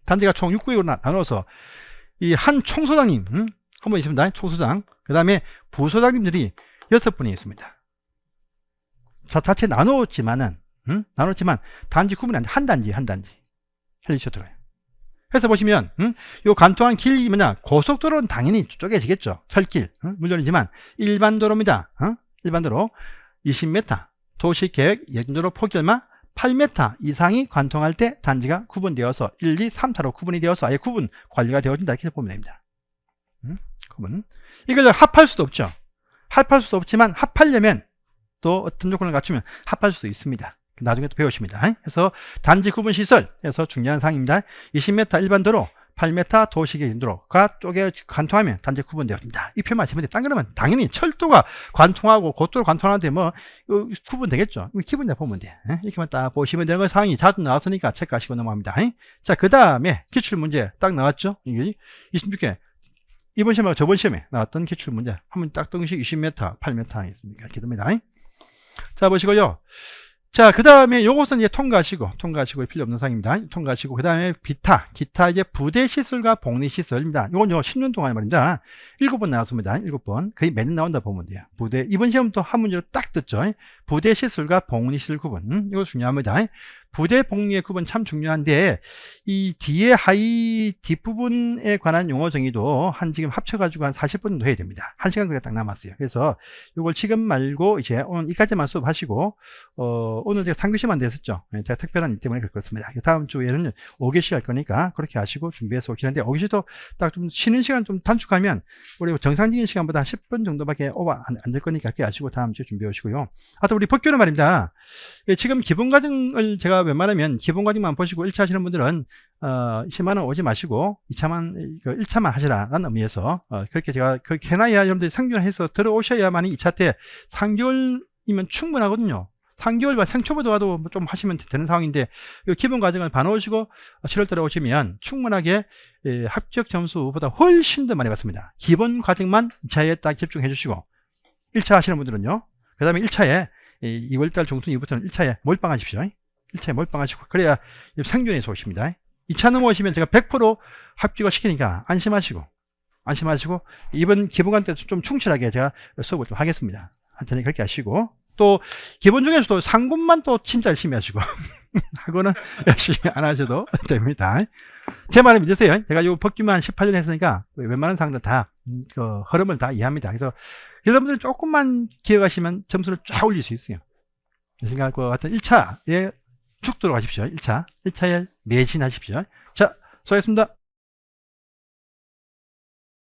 단지가 총 6구역으로 나눠서 이 한 총소장님, 한 분 있습니다. 총소장. 그 다음에 부소장님들이 6분이 있습니다. 자체 나눴지만 단지 구분이 안 돼. 한 단지. 헬리셔트가요. 그래서 보시면, 요 간통한 길이 뭐냐, 고속도로는 당연히 쪼개지겠죠. 철길, 물론이지만, 일반 도로입니다. 일반 도로 20m, 도시계획 예정도로 폭이 얼마? 8m 이상이 관통할 때 단지가 구분되어서 1, 2, 3타로 구분이 되어서 아예 구분 관리가 되어진다. 이렇게 보면 됩니다. 구분. 이걸 합할 수도 없죠. 합할 수도 없지만 합하려면 또 어떤 조건을 갖추면 합할 수 있습니다. 나중에 또 배우십니다. 그래서 단지 구분 시설, 그래서 중요한 사항입니다. 20m 일반 도로, 8m 도시계 인도로가 쪽에 관통하면 단지 구분되었습니다. 이 표만 하시면 돼요. 딴 거는 당연히 철도가 관통하고 고도로 관통하는데 뭐 구분되겠죠. 기본적으로 보면 돼. 이렇게만 딱 보시면 되는 거 상황이 자주 나왔으니까 체크하시고 넘어갑니다. 자, 그 다음에 기출문제 딱 나왔죠. 이게 26개. 이번 시험하고 저번 시험에 나왔던 기출문제 한번 딱 등식 20m, 8m 있습니다. 이렇게 됩니다. 자, 보시고요. 자, 그 다음에 요것은 이제 통과하시고 필요 없는 사항입니다. 통과하시고, 그 다음에 기타 이제 부대시설과 복리시설입니다. 요건 10년 동안 말입니다. 7번 나왔습니다. 7번. 거의 매년 나온다 보면 돼요. 이번 시험도 한 문제로 딱 떴죠. 부대시설과 복리시설 구분. 이거 중요합니다. 부대 복리의 구분 참 중요한데, 이 뒤에 하이 뒷부분에 관한 용어 정의도 지금 합쳐가지고 한 40분 정도 해야 됩니다. 1시간 그래 딱 남았어요. 그래서 이걸 지금 말고 이제 오늘 이까지만 수업하시고, 오늘 제가 3교시만 됐었죠. 제가 특별한 일 때문에 그렇습니다. 다음 주에는 5교시 할 거니까 그렇게 하시고 준비해서 오시는데, 5교시도 딱 좀 쉬는 시간 좀 단축하면 우리 정상적인 시간보다 10분 정도밖에 오버 안 될 거니까 그렇게 하시고 다음 주에 준비해 오시고요. 하여튼 우리 법규는 말입니다. 지금 기본과정을 제가 웬만하면 기본과정만 보시고 1차 하시는 분들은 10만원 오지 마시고 1차만 하시라는 의미에서 그렇게 제가 그렇게 해놔야 여러분들이 상주해서 들어오셔야만이 2차 때 3개월이면 충분하거든요. 3개월만 생초보다 와도 좀 하시면 되는 상황인데, 기본 과정을 봐놓으시고 7월달에 오시면 충분하게 합격 점수보다 훨씬 더 많이 받습니다. 기본 과정만 2차에 딱 집중해 주시고, 1차 하시는 분들은요, 그 다음에 1차에 2월달 중순 이후부터는 1차에 몰빵하십시오. 1차에 몰빵하시고, 그래야 생존에서 오십니다. 2차 넘어오시면 제가 100% 합격을 시키니까 안심하시고 이번 기본관 때 좀 충실하게 제가 수업을 좀 하겠습니다. 한테는 그렇게 하시고, 또 기본 중에서도 상군만 또 진짜 열심히 하시고 하고는 열심히 안 하셔도 됩니다. 제 말을 믿으세요. 제가 이 법규만 18년 했으니까 웬만한 사항들 다 그 흐름을 다 이해합니다. 그래서 여러분들 조금만 기억하시면 점수를 쫙 올릴 수 있어요. 그러니까 그 같은 1차에 쭉 들어가십시오. 1차에 매진하십시오. 자, 수고하셨습니다.